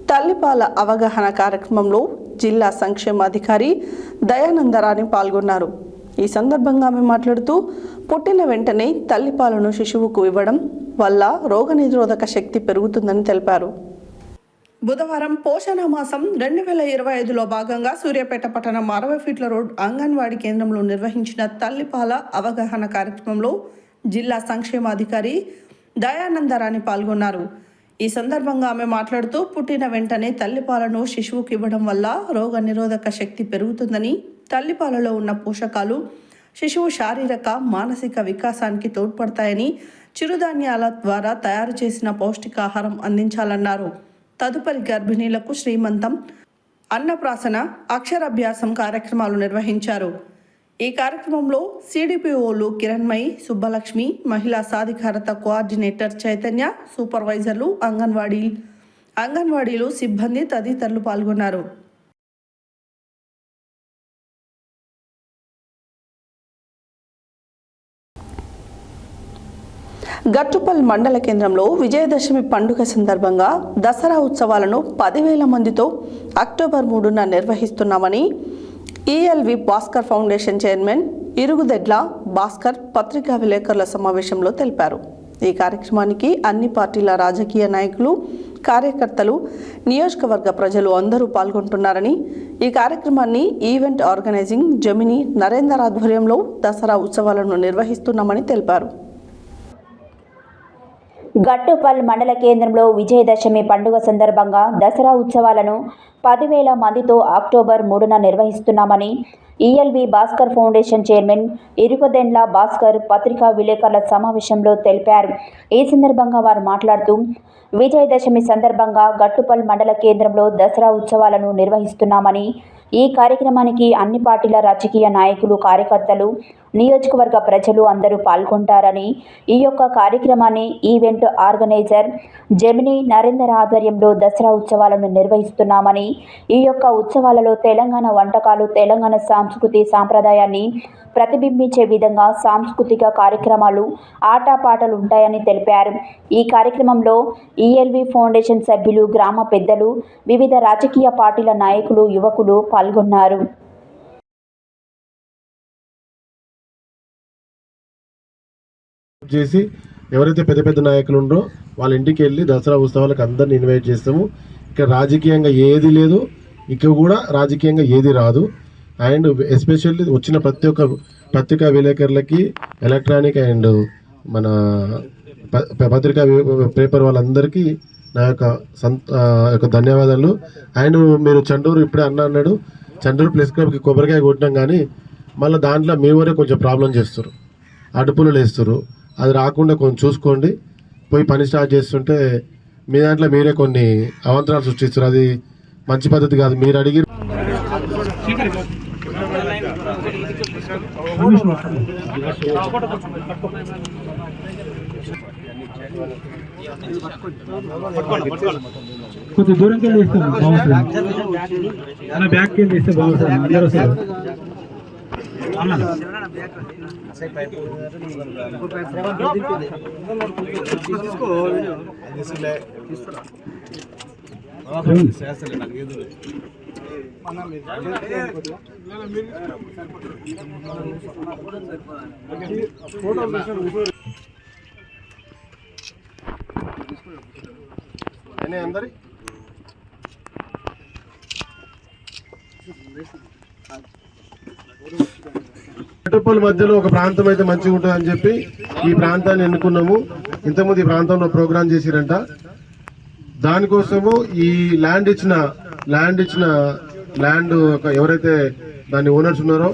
Speaker 1: తల్లిపాల అవగాహన కార్యక్రమంలో జిల్లా సంక్షేమాధికారి దయానందరాణి పాల్గొన్నారు. ఈ సందర్భంగా ఆమె మాట్లాడుతూ పుట్టిన వెంటనే తల్లిపాలను శిశువుకు ఇవ్వడం వల్ల రోగనిరోధక శక్తి పెరుగుతుందని తెలిపారు. బుధవారం పోషణ మాసం 2025లో భాగంగా సూర్యాపేట పట్టణం 60 ఫీట్ల రోడ్ అంగన్వాడీ కేంద్రంలో నిర్వహించిన తల్లిపాల అవగాహన కార్యక్రమంలో జిల్లా సంక్షేమాధికారి దయానందరాణి పాల్గొన్నారు. ఈ సందర్భంగా ఆమె మాట్లాడుతూ పుట్టిన వెంటనే తల్లిపాలను శిశువుకి ఇవ్వడం వల్ల రోగ నిరోధక శక్తి పెరుగుతుందని, తల్లిపాలలో ఉన్న పోషకాలు శిశువు శారీరక, మానసిక వికాసానికి తోడ్పడతాయని, చిరుధాన్యాల ద్వారా తయారు చేసిన పౌష్టికాహారం అందించాలన్నారు. తదుపరి గర్భిణీలకు శ్రీమంతం, అన్నప్రాసన, అక్షరాభ్యాసం కార్యక్రమాలు నిర్వహించారు. ఈ కార్యక్రమంలో సిడిపిఓలు కిరణ్మయి, సుబ్బలక్ష్మి, మహిళా సాధికారత కోఆర్డినేటర్ చైతన్య, సూపర్వైజర్లు, అంగన్వాడీలు, సిబ్బంది తదితరులు పాల్గొన్నారు. గట్టుపల్ మండల కేంద్రంలో విజయదశమి పండుగ సందర్భంగా దసరా ఉత్సవాలను 10,000 మందితో అక్టోబర్ 3న నిర్వహిస్తున్నామని ELV Bhaskar foundation chairman ఇరుగుదెడ్ల Bhaskar పత్రికా విలేకరుల సమావేశంలో తెలిపారు. ఈ కార్యక్రమానికి అన్ని పార్టీల రాజకీయ నాయకులు, కార్యకర్తలు, నియోజకవర్గ ప్రజలు అందరూ పాల్గొంటున్నారని, ఈ కార్యక్రమాన్ని ఈవెంట్ ఆర్గనైజింగ్ జమిని నరేందర్ ఆధ్వర్యంలో దసరా ఉత్సవాలను నిర్వహిస్తున్నామని తెలిపారు.
Speaker 2: గట్టుపల్ మండల కేంద్రంలో విజయదశమి పండుగ సందర్భంగా దసరా ఉత్సవాలను 10,000 మందితో అక్టోబర్ 3న నిర్వహిస్తున్నామని ELV Bhaskar foundation chairman ఇరుగుదెండ్ల Bhaskar పత్రికా విలేకరుల సమావేశంలో తెలిపారు. ఈ సందర్భంగా వారు మాట్లాడుతూ విజయదశమి సందర్భంగా గట్టుపల్ మండల కేంద్రంలో దసరా ఉత్సవాలను నిర్వహిస్తున్నామని, ఈ కార్యక్రమానికి అన్ని పార్టీల రాజకీయ నాయకులు, కార్యకర్తలు, నియోజకవర్గ ప్రజలు అందరూ పాల్గొంటారని ఈ యొక్క కార్యక్రమాన్ని ఈవెంట్ ఆర్గనైజర్ జెమిని నరేందర్ ఆధ్వర్యంలో దసరా ఉత్సవాలను నిర్వహిస్తున్నామని, ఈ యొక్క ఉత్సవాలలో తెలంగాణ వంటకాలు, తెలంగాణ సంస్కృతి సాంప్రదాయాన్ని ప్రతిబింబించే విధంగా సాంస్కృతిక కార్యక్రమాలు, ఆటపాటలు ఉంటాయని తెలిపారు. ఈ కార్యక్రమంలో ఈఎల్వి ఫౌండేషన్ సభ్యులు, గ్రామ పెద్దలు, వివిధ రాజకీయ పార్టీల నాయకులు, యువకులు పాల్గొన్నారు.
Speaker 14: చేసి ఎవరైతే పెద్ద పెద్ద నాయకులు ఉండరో వాళ్ళ ఇంటికి వెళ్ళి దసరా ఉత్సవాలకు అందరిని ఇన్వైట్ చేస్తాము. ఇక్కడ రాజకీయంగా ఏది లేదు, ఇక్కడ కూడా రాజకీయంగా ఏది రాదు. అండ్ ఎస్పెషల్లీ వచ్చిన ప్రతి ఒక్క పత్రికా విలేకరులకి, ఎలక్ట్రానిక్ అండ్ మన పత్రికా పేపర్ వాళ్ళందరికీ నా యొక్క ధన్యవాదాలు. అండ్ మీరు చండూరు ఇప్పుడే అన్నాడు, చండూరు ప్రెస్ క్లబ్కి కొబ్బరికాయ కొట్టినాం కానీ మళ్ళీ దాంట్లో మీ ఊరే కొంచెం ప్రాబ్లం చేస్తారు, అడుపులు వేస్తారు. అది రాకుండా కొంచెం చూసుకోండి. పోయి పని స్టార్ట్ చేస్తుంటే మీ దాంట్లో మీరే కొన్ని అవాంతరాలు సృష్టిస్తారు. అది మంచి పద్ధతి కాదు. మీరు అడిగి
Speaker 11: కొంచెం దూరంకి వెళ్ళి ఇస్తాం బాగుంటుంది. మన బ్యాక్కి వెళ్ళి ఇస్తే బాగుంటుంది. అందరూ వస్తారు.
Speaker 14: అందరి గట్టుపల్లి మధ్యలో ఒక ప్రాంతం అయితే మంచిగా ఉంటుంది అని చెప్పి ఈ ప్రాంతాన్ని ఎన్నుకున్నాము. ఇంతకుముందు ఈ ప్రాంతంలో ప్రోగ్రాం చేసిరంట. దానికోసము ఈ ల్యాండ్ ఇచ్చిన ల్యాండ్ ఎవరైతే దాని ఓనర్స్ ఉన్నారో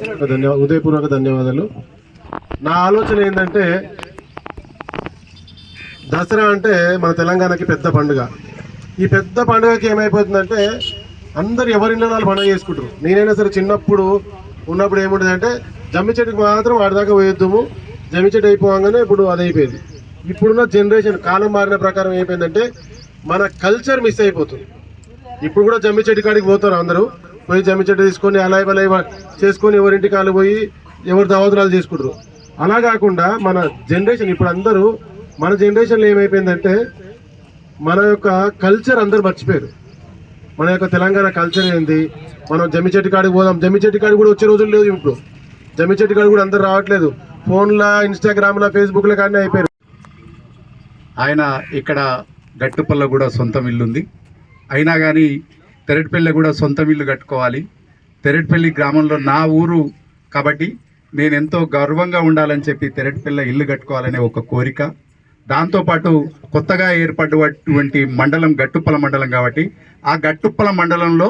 Speaker 14: హృదయపూర్వక ధన్యవాదాలు. నా ఆలోచన ఏంటంటే, దసరా అంటే మన తెలంగాణకి పెద్ద పండుగ. ఈ పెద్ద పండుగకి ఏమైపోతుందంటే అందరు ఎవరిళ్ళ వాళ్ళు పండుగ చేసుకుంటారు. నేనైనా సరే చిన్నప్పుడు ఉన్నప్పుడు ఏముంటుంది అంటే జమ్మి చెట్టుకి మాత్రం వాడిదాకా పోయొద్దాము, జమ్మి చెట్టు అయిపోగానే ఇప్పుడు అది అయిపోయింది. ఇప్పుడున్న జనరేషన్ కాలం మారిన ప్రకారం అయిపోయిందంటే మన కల్చర్ మిస్ అయిపోతుంది. ఇప్పుడు కూడా జమ్మి చెట్టు కాడికి పోతారు అందరూ, పోయి జమ్మి చెట్టు తీసుకొని అలై చేసుకొని ఎవరింటికి వాళ్ళు పోయి ఎవరి దావతురాలు చేసుకుంటారు. అలా కాకుండా మన జనరేషన్ ఇప్పుడు అందరూ మన జనరేషన్లో ఏమైపోయిందంటే మన యొక్క కల్చర్ అందరు మర్చిపోయారు. మన యొక్క తెలంగాణ కల్చర్ ఏంది, మనం జమ్మి చెట్టు కాడికి పోదాం. జమ్మి చెట్టు కాడికి కూడా వచ్చే రోజులు లేవు. ఇప్పుడు జమ్మి చెట్టు కాడికి కూడా అందరు రావట్లేదు. ఫోన్లో, ఇన్స్టాగ్రామ్లో, ఫేస్బుక్లో కానీ అయిపోయారు.
Speaker 6: ఆయన ఇక్కడ గట్టుపల్ల కూడా సొంతం ఇల్లు ఉంది. అయినా కానీ తెరటిపల్లి కూడా సొంతం ఇల్లు కట్టుకోవాలి. తెరటిపల్లి గ్రామంలో నా ఊరు కాబట్టి నేను ఎంతో గర్వంగా ఉండాలని చెప్పి తెరటిపల్లి ఇల్లు కట్టుకోవాలనే ఒక కోరిక. దాంతోపాటు కొత్తగా ఏర్పడినటువంటి మండలం గట్టుప్పల మండలం కాబట్టి ఆ గట్టుప్పల మండలంలో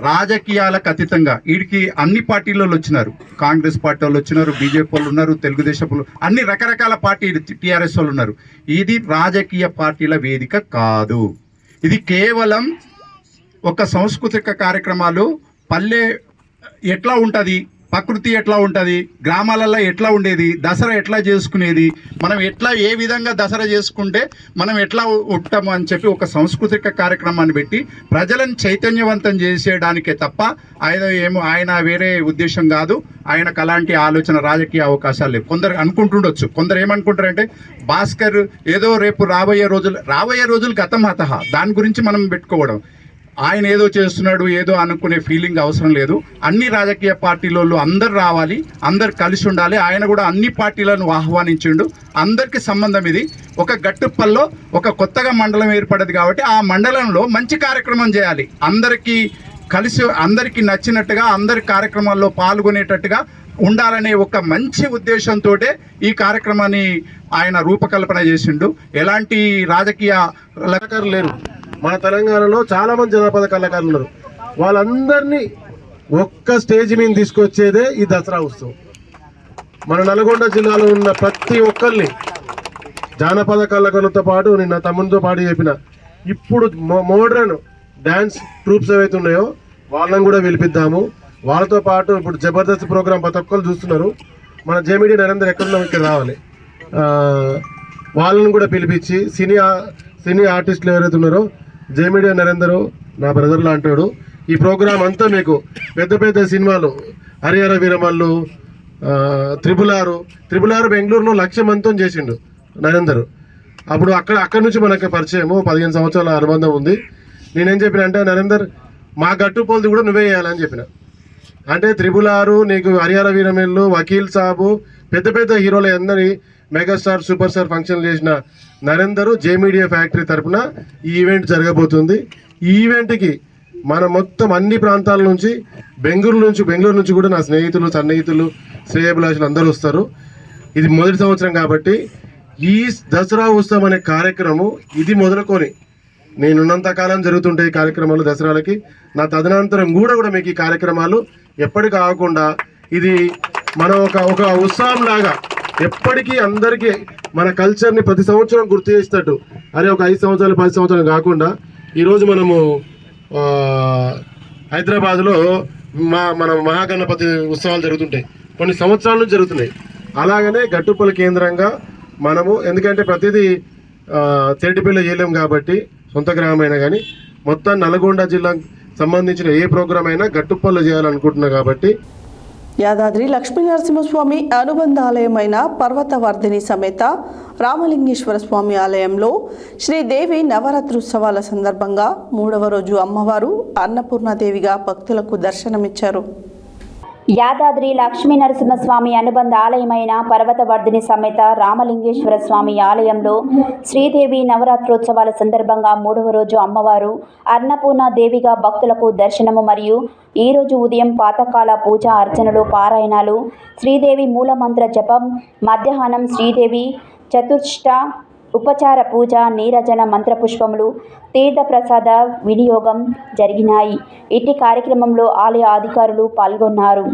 Speaker 6: రాజకీయాలకు అతీతంగా వీడికి అన్ని పార్టీలలో వచ్చినారు. కాంగ్రెస్ పార్టీ వాళ్ళు వచ్చినారు, బీజేపీ వాళ్ళు ఉన్నారు, తెలుగుదేశం వాళ్ళు, అన్ని రకరకాల పార్టీ, టీఆర్ఎస్ వాళ్ళు ఉన్నారు. ఇది రాజకీయ పార్టీల వేదిక కాదు. ఇది కేవలం ఒక సాంస్కృతిక కార్యక్రమాలు. పల్లె ఎట్లా ఉంటుంది, ప్రకృతి ఎట్లా ఉంటుంది, గ్రామాలలో ఎట్లా ఉండేది, దసరా ఎట్లా చేసుకునేది, మనం ఎట్లా ఏ విధంగా దసరా చేసుకుంటే మనం ఎట్లా ఉంటాము అని చెప్పి ఒక సాంస్కృతిక కార్యక్రమాన్ని పెట్టి ప్రజలను చైతన్యవంతం చేసేయడానికే తప్ప ఆయన వేరే ఉద్దేశం కాదు. ఆయనకు అలాంటి ఆలోచన, రాజకీయ అవకాశాలు లేవు. కొందరు అనుకుంటుండొచ్చు. కొందరు ఏమనుకుంటారంటే భాస్కర్ ఏదో రేపు రాబోయే రోజులు గతం హతహ, దాని గురించి మనం పెట్టుకోవడం. ఆయన ఏదో చేస్తున్నాడు ఏదో అనుకునే ఫీలింగ్ అవసరం లేదు. అన్ని రాజకీయ పార్టీలలో అందరు రావాలి, అందరు కలిసి ఉండాలి. ఆయన కూడా అన్ని పార్టీలను ఆహ్వానించిండు. అందరికీ సంబంధం ఇది. ఒక గట్టుప్పల్లో ఒక కొత్తగా మండలం ఏర్పడదు కాబట్టి ఆ మండలంలో మంచి కార్యక్రమం చేయాలి. అందరికీ కలిసి, అందరికీ నచ్చినట్టుగా, అందరి కార్యక్రమాల్లో పాల్గొనేటట్టుగా ఉండాలనే ఒక మంచి ఉద్దేశంతో ఈ కార్యక్రమాన్ని ఆయన రూపకల్పన చేసిండు. ఎలాంటి రాజకీయ
Speaker 14: కళాకారులు లేరు మన తెలంగాణలో. చాలా మంది జనపద కళాకారులు ఉన్నారు. వాళ్ళందరినీ ఒక్క స్టేజ్ మీద తీసుకొచ్చేదే ఈ దసరా ఉత్సవం. మన నల్గొండ జిల్లాలో ఉన్న ప్రతి ఒక్కరిని జానపద కళాకారులతో పాటు, నిన్న తమ్మునితో పాటు చెప్పిన, ఇప్పుడు మోడ్రన్ డ్యాన్స్ ట్రూప్స్ ఏవైతే ఉన్నాయో వాళ్ళని కూడా పిలిపిద్దాము. వాళ్ళతో పాటు ఇప్పుడు జబర్దస్త్ ప్రోగ్రామ్ ప్రతి ఒక్కరు చూస్తున్నారు. మన జేమిడి నరేందర్ ఎక్కడున్నాం ఇక్కడ రావాలి. వాళ్ళని కూడా పిలిపించి సినీ ఆర్టిస్టులు ఎవరైతే ఉన్నారో జేమిడి నరేందర్ నా బ్రదర్ లాంటాడు. ఈ ప్రోగ్రామ్ అంతా మీకు పెద్ద పెద్ద సినిమాలు హరిహర వీరమల్లు, త్రిపుల్ ఆర్ బెంగళూరులో 1,00,000 మందితో చేసిండు నరేందర్. అప్పుడు అక్కడి నుంచి మనకి పరిచయము, 15 సంవత్సరాల అనుబంధం ఉంది. నేనేం చెప్పిన అంటే, నరేందర్ మా గట్టుపోల్ది కూడా నువ్వే చేయాలని చెప్పిన. అంటే త్రిపుల్ ఆర్, నీకు హరిహర వీరమల్లు, వకీల్ సాబు, పెద్ద పెద్ద హీరోలు అందరి మెగాస్టార్ సూపర్ స్టార్ ఫంక్షన్లు చేసిన నరేందర్ జే మీడియా ఫ్యాక్టరీ తరఫున ఈ ఈవెంట్ జరగబోతుంది. ఈ ఈవెంట్కి మన మొత్తం అన్ని ప్రాంతాల నుంచి, బెంగళూరు నుంచి కూడా నా స్నేహితులు, సన్నిహితులు, శ్రేయభిలాషులు అందరూ వస్తారు. ఇది మొదటి సంవత్సరం కాబట్టి ఈ దసరా ఉత్సవం అనే కార్యక్రమం ఇది మొదలుకొని నేనున్నంత కాలం జరుగుతుంటాయి ఈ కార్యక్రమాలు దసరాలకి. నా తదనంతరం కూడా మీకు ఈ కార్యక్రమాలు ఎప్పటికీ కాకుండా ఇది మనం ఒక ఉత్సవం లాగా ఎప్పటికీ అందరికీ మన కల్చర్ని ప్రతి సంవత్సరం గుర్తు చేసేటట్టు, అరే ఒక 5 సంవత్సరాలు 10 సంవత్సరాలు కాకుండా ఈరోజు మనము హైదరాబాద్లో మన మహాగణపతి ఉత్సవాలు జరుగుతుంటాయి, కొన్ని సంవత్సరాల నుంచి జరుగుతున్నాయి. అలాగనే గట్టుపల్లి కేంద్రంగా మనము, ఎందుకంటే ప్రతిదీ తేటిపల్లి చేయలేము కాబట్టి సొంత గ్రామమైనా కానీ మొత్తం నల్గొండ జిల్లాకు సంబంధించిన ఏ ప్రోగ్రామ్ అయినా గట్టుపల్లి చేయాలనుకుంటున్నా కాబట్టి
Speaker 1: యాదాద్రి లక్ష్మీనరసింహస్వామి అనుబంధ ఆలయమైన పర్వతవర్ధిని సమేత రామలింగేశ్వర స్వామి ఆలయంలో శ్రీదేవి నవరాత్రోత్సవాల సందర్భంగా 3వ రోజు అమ్మవారు అన్నపూర్ణాదేవిగా భక్తులకు దర్శనమిచ్చారు.
Speaker 2: యాదాద్రి లక్ష్మీ నరసింహస్వామి అనుబంధ ఆలయమైన పర్వతవర్ధిని సమేత రామలింగేశ్వర స్వామి ఆలయంలో శ్రీదేవి నవరాత్రోత్సవాల సందర్భంగా 3వ రోజు అమ్మవారు అన్నపూర్ణాదేవిగా భక్తులకు దర్శనము మరియు ఈరోజు ఉదయం పాతకాల పూజ అర్చనలు, పారాయణాలు, శ్రీదేవి మూలమంత్ర జపం, మధ్యాహ్నం శ్రీదేవి చతుర్ష్ట ఉపచార పూజ, నీరజన మంత్రపుష్పములు, తీర్థప్రసాద వినియోగం జరిగినాయి. ఇట్టి కార్యక్రమంలో ఆలయ అధికారులు పాల్గొన్నారు.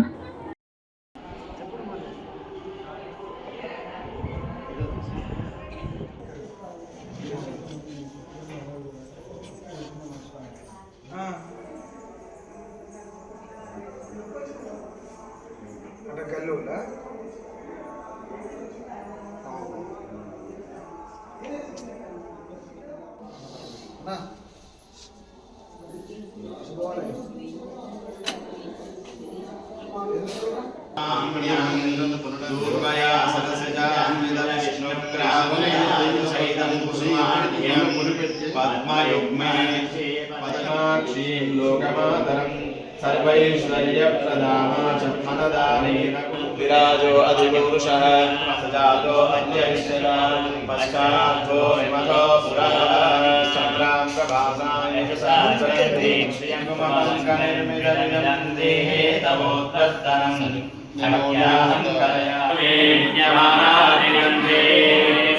Speaker 10: विराजो अधिपुरुषः सजातो अद्यैश्वरान् पश्चातो हिमतो पुरः चन्द्रां प्रभासाय सहस्रयन्ति श्रियङ्गुमङ्गनिर्मितमिदन्देः तमोत्तरम् नमोऽहं कलयामि यमानादिगन्धे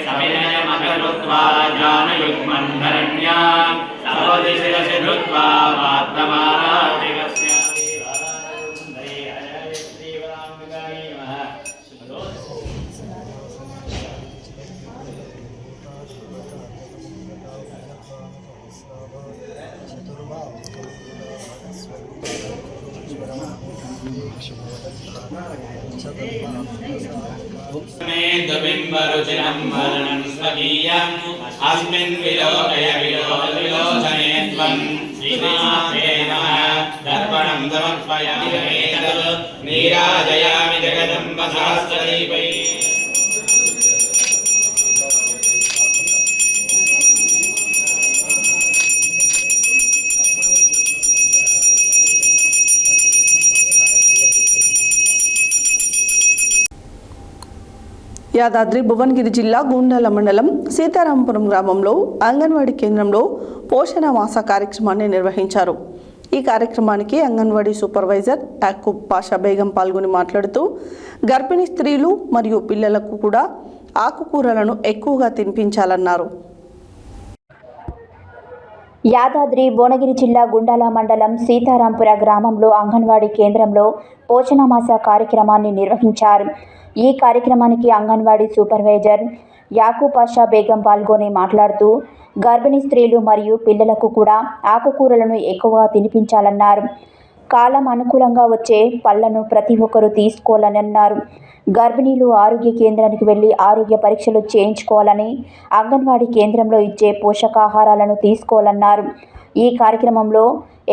Speaker 10: समिनयमकरुत्वा ज्ञानयुग्मन्धरण्या सवदिशिरसि धृत्वा वात्तमानादिगस्य बिम्बरुचिरं वर्णं स्वकीयम् अस्मिन् विलोकय विलोचने त्वं श्रीमाते नमः दर्पणं समर्पयामि नीराजयामि जगदम्ब सहस्रदीपैः
Speaker 1: యాదాద్రి భువనగిరి జిల్లా గుండాల మండలం సీతారాంపురం గ్రామంలో అంగన్వాడీ కేంద్రంలో పోషణ మాస కార్యక్రమాన్ని నిర్వహించారు. ఈ కార్యక్రమానికి అంగన్వాడీ సూపర్వైజర్ యాకూబ్ పాషా బేగం పాల్గొని మాట్లాడుతూ గర్భిణీ స్త్రీలు మరియు పిల్లలకు కూడా ఆకుకూరలను ఎక్కువగా తినిపించాలన్నారు.
Speaker 2: యాదాద్రి భువనగిరి జిల్లా గుండాల మండలం సీతారాంపుర గ్రామంలో అంగన్వాడీ కేంద్రంలో పోషణమాస కార్యక్రమాన్ని నిర్వహించారు. ఈ కార్యక్రమానికి అంగన్వాడీ సూపర్వైజర్ యాకూబ్ పాషా బేగం పాల్గొని మాట్లాడుతూ గర్భిణీ స్త్రీలు మరియు పిల్లలకు కూడా ఆకుకూరలను ఎక్కువగా తినిపించాలన్నారు. కాలం అనుకూలంగా వచ్చే పళ్లను ప్రతి ఒక్కరూ తీసుకోవాలని అన్నారు. గర్భిణీలు ఆరోగ్య కేంద్రానికి వెళ్లి ఆరోగ్య పరీక్షలు చేయించుకోవాలని, అంగన్వాడీ కేంద్రంలో ఇచ్చే పోషకాహారాలను తీసుకోవాలన్నారు. ఈ కార్యక్రమంలో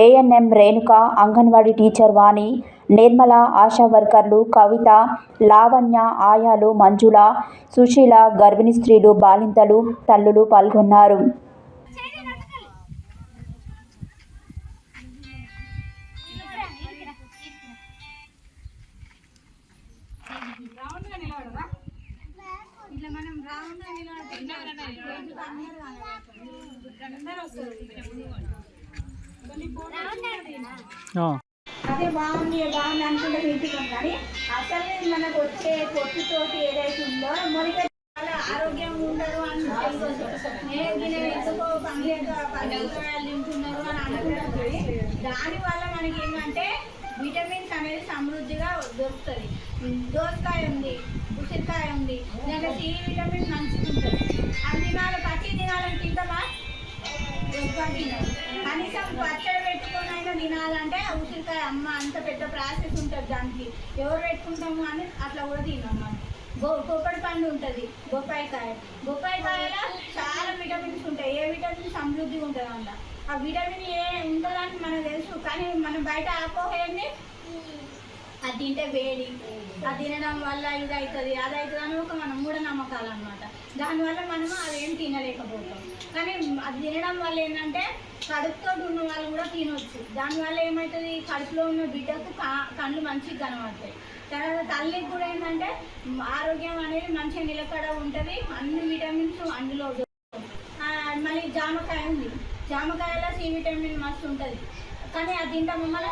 Speaker 2: ఏఎన్ఎం రేణుక, అంగన్వాడీ టీచర్ వాణి, నిర్మల, ఆశా వర్కర్లు కవిత, లావణ్య, ఆయాలు, మంజుల, సుశీల, గర్భిణీ స్త్రీలు, బాలింతలు, తల్లులు పాల్గొన్నారు.
Speaker 15: అదే బాగుంది అనుకుంటే తింటున్నాం, కానీ అసలు మనకు వచ్చే పొట్టుతోటి ఏదైతే ఉందో మొదటి ఆరోగ్యంగా ఉండరు అని ఎందుకో పండుగలు తింటున్నారు అని అనుకుంటుంది. దానివల్ల మనకి ఏంటంటే విటమిన్స్ అనేది సమృద్ధిగా దొరుకుతుంది. దోసకాయ ఉంది, ఉసిరికాయ ఉంది, దాంట్లో సి విటమిన్ మంచిగా ఉంటుంది. అది తినాలి, పచ్చి తినాలని తింటామా? కనీసం పచ్చడి పెట్టుకొని అయినా తినాలంటే ఉసిరికాయ అమ్మ అంత పెద్ద ప్రాసెస్ ఉంటుంది దానికి, ఎవరు పెట్టుకుంటాము అని అట్లా కూడా తినమ్మా. పొప్పడి పండు ఉంటుంది, బొప్పాయికాయలో చాలా విటమిన్స్ ఉంటాయి. ఏ విటమిన్ సమృద్ధిగా ఉంటుంది అంట. ఆ విటమిన్ ఏ ఉంటుందని మనకు తెలుసు, కానీ మనం బయట ఆపోహేయండి అది తింటే వేడి, అది తినడం వల్ల ఇది అవుతుంది అది అవుతుంది అని ఒక మన మూఢనమ్మకాలు అనమాట. దానివల్ల మనము అదేం తినలేకపోతాం. కానీ అది తినడం వల్ల ఏంటంటే కడుపుతో ఉన్న వాళ్ళు కూడా తినవచ్చు. దానివల్ల ఏమవుతుంది, కడుపులో ఉన్న బిడ్డకు కళ్ళు మంచిగా కనబడతాయి. తర్వాత తల్లికి కూడా ఏంటంటే ఆరోగ్యం అనేది మంచిగా నిలకడ ఉంటుంది. అన్ని విటమిన్స్ అందులో. మళ్ళీ జామకాయ ఉంది, జామకాయలో సి విటమిన్ మస్తు ఉంటుంది, కానీ అది తింటాం మమ్మల్ని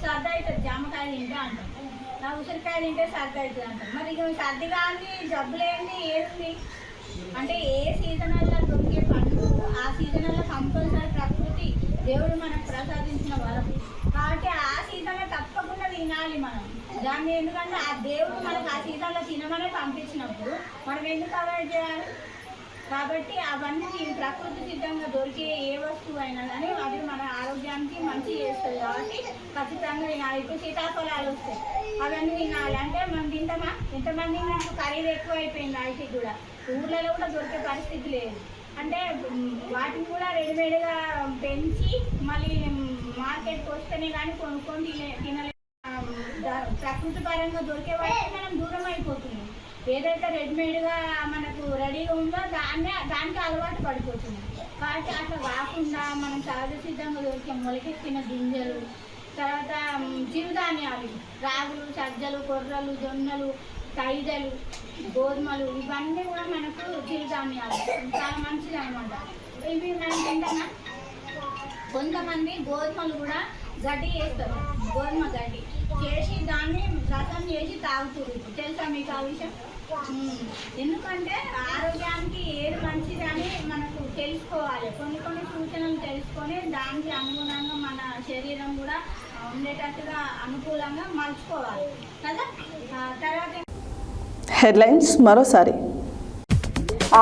Speaker 15: సర్ది అవుతుంది. జామకాయ తింటా అంటాం, ఉసిరికాయ తింటే సర్ది అవుతుంది అంటాం. మరి ఇక సర్ది కానీ జబ్బులేంది ఏది అంటే ఏ సీజనల్లో దొరికే పండు ఆ సీజనల్లో కంపల్సరీ ప్రకృతి దేవుడు మనకు ప్రసాదించిన వరం కాబట్టి ఆ సీజన్లో తప్పకుండా తినాలి మనం దాన్ని. ఎందుకంటే ఆ దేవుడు మనకు ఆ సీజన్లో తినమనే పంపించినప్పుడు మనం ఎందుకు అవాయిడ్ చేయాలి? కాబట్టి అవన్నీ ప్రకృతి సిద్ధంగా దొరికే ఏ వస్తువు అయినా కానీ అది మన ఆరోగ్యానికి మంచి చేస్తుంది. కాబట్టి ఖచ్చితంగా తినాలి. ఇప్పుడు సీతాఫలాలు వస్తాయి, అవన్నీ తినాలి. అంటే మనం తింటామా? ఎంతమంది నాకు ఖరీదు ఎక్కువ అయిపోయింది. ఐటీ కూడా ఊర్లలో కూడా దొరికే పరిస్థితి లేదు. అంటే వాటిని కూడా రెడీమేడ్గా పెంచి మళ్ళీ మార్కెట్కి వస్తేనే కానీ కొనుక్కొని తినలేదు. ప్రకృతి పరంగా దొరికే వాటికి మనం దూరం అయిపోతున్నాం. ఏదైతే రెడీమేడ్గా మనకు రెడీగా ఉందో దానికి అలవాటు పడిపోతుంది. కాబట్టి అట్లా కాకుండా మనం సహజ సిద్ధంగా దొరికే మొలకెత్తిన గింజలు, తర్వాత చిరుధాన్యాలు, రాగులు, సజ్జలు, కొర్రలు, జొన్నలు, కైదలు, గోధుమలు, ఇవన్నీ కూడా మనకు చిరుధాన్యాలు చాలా మంచిది అనమాట. ఇవి మనం తింటామా? కొంతమంది గోధుమలు కూడా గడ్డి చేస్తారు, గోధుమ గడ్డి చేసి దాన్ని రసం చేసి తాగుతుంది. తెలుసా మీకు ఆ విషయం? ఎందుకంటే ఆరోగ్యానికి ఏది మంచిది అని మనకు తెలుసుకోవాలి. కొన్ని కొన్ని సూచనలు తెలుసుకొని దానికి అనుగుణంగా మన శరీరం కూడా ఉండేటట్టుగా అనుకూలంగా మలుచుకోవాలి కదా. తర్వాత
Speaker 1: హెడ్లైన్స్ మరోసారి.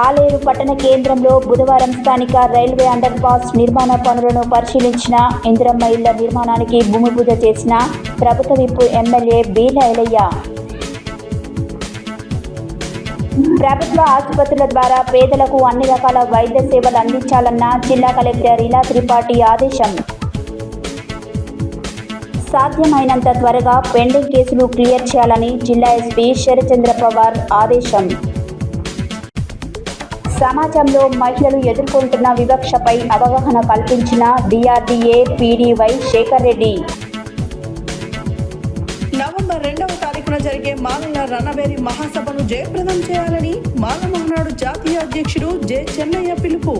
Speaker 2: ఆలేరు పట్టణ కేంద్రంలో బుధవారం స్థానిక రైల్వే అండర్ పాస్ నిర్మాణ పనులను పరిశీలించిన ఇందిరమ్మ ఇళ్ల నిర్మాణానికి భూమి పూజ చేసిన ప్రభుత్వ విప్ ఎమ్మెల్యే బీల ఎలయ్య. ప్రభుత్వ ఆసుపత్రుల ద్వారా పేదలకు అన్ని రకాల వైద్య సేవలు అందించాలన్న జిల్లా కలెక్టర్ ఇలా త్రిపాఠి ఆదేశం. సాధ్యమైనంత త్వరగా పెండింగ్ కేసులు క్లియర్ చేయాలని జిల్లా ఎస్పీ శరచంద్ర పవార్ ఆదేశం. సమాజంలో మహిళలు ఎదుర్కొంటున్న వివక్షపై అవగాహన కల్పించిన డిఆర్డీఏ పీడీవై శేఖర్ రెడ్డి.
Speaker 1: నవంబర్ 2వ తారీఖున జరిగే మాలల రణవేరి మహాసభను జయప్రదం చేయాలని మాల మహానాడు జాతీయ అధ్యక్షుడు జె చెన్నయ్య పిలుపు.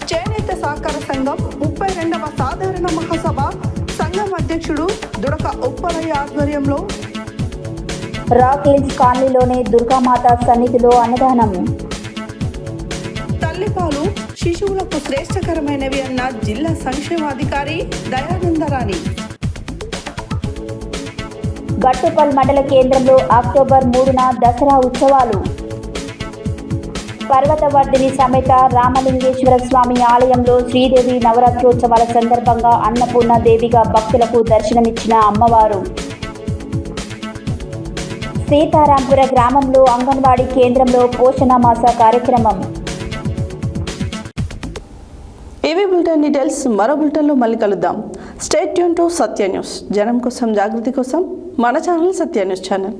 Speaker 1: చేనేత సహకార సంఘం 32వ సాధారణ మహాసభ సంఘం అధ్యక్షుడు దుడక ఉప్పలయ్య ఆధ్వర్యంలో
Speaker 2: రాక్ హిల్స్ కాలనీలోని దుర్గామాత సన్నిధిలో అన్నదానం.
Speaker 1: తల్లిపాలు శిశువులకు శ్రేష్టకరమైనవి అన్న జిల్లా సంక్షేమాధికారి దయానందరాణి.
Speaker 2: గట్టుపల్ మండల కేంద్రంలో అక్టోబర్ 3న దసరా ఉత్సవాలు. పర్వతవర్ధిని సమేత రామలింగేశ్వర స్వామి ఆలయంలో శ్రీదేవి నవరాత్రోత్సవాల సందర్భంగా అన్నపూర్ణ దేవిగా భక్తులకు దర్శనమిచ్చిన అమ్మవారు. సీతారాంపుర గ్రామంలో అంగన్వాడీ కేంద్రంలో పోషణమాస కార్యక్రమం.
Speaker 1: ఏవీ బులెటిన్ డీటెయిల్స్ మరో బులెటిన్లో మళ్ళీ కలుద్దాం. State tune to Satya news. జనం కోసం జాగృతి కోసం మన ఛానల్ సత్య న్యూస్ ఛానల్.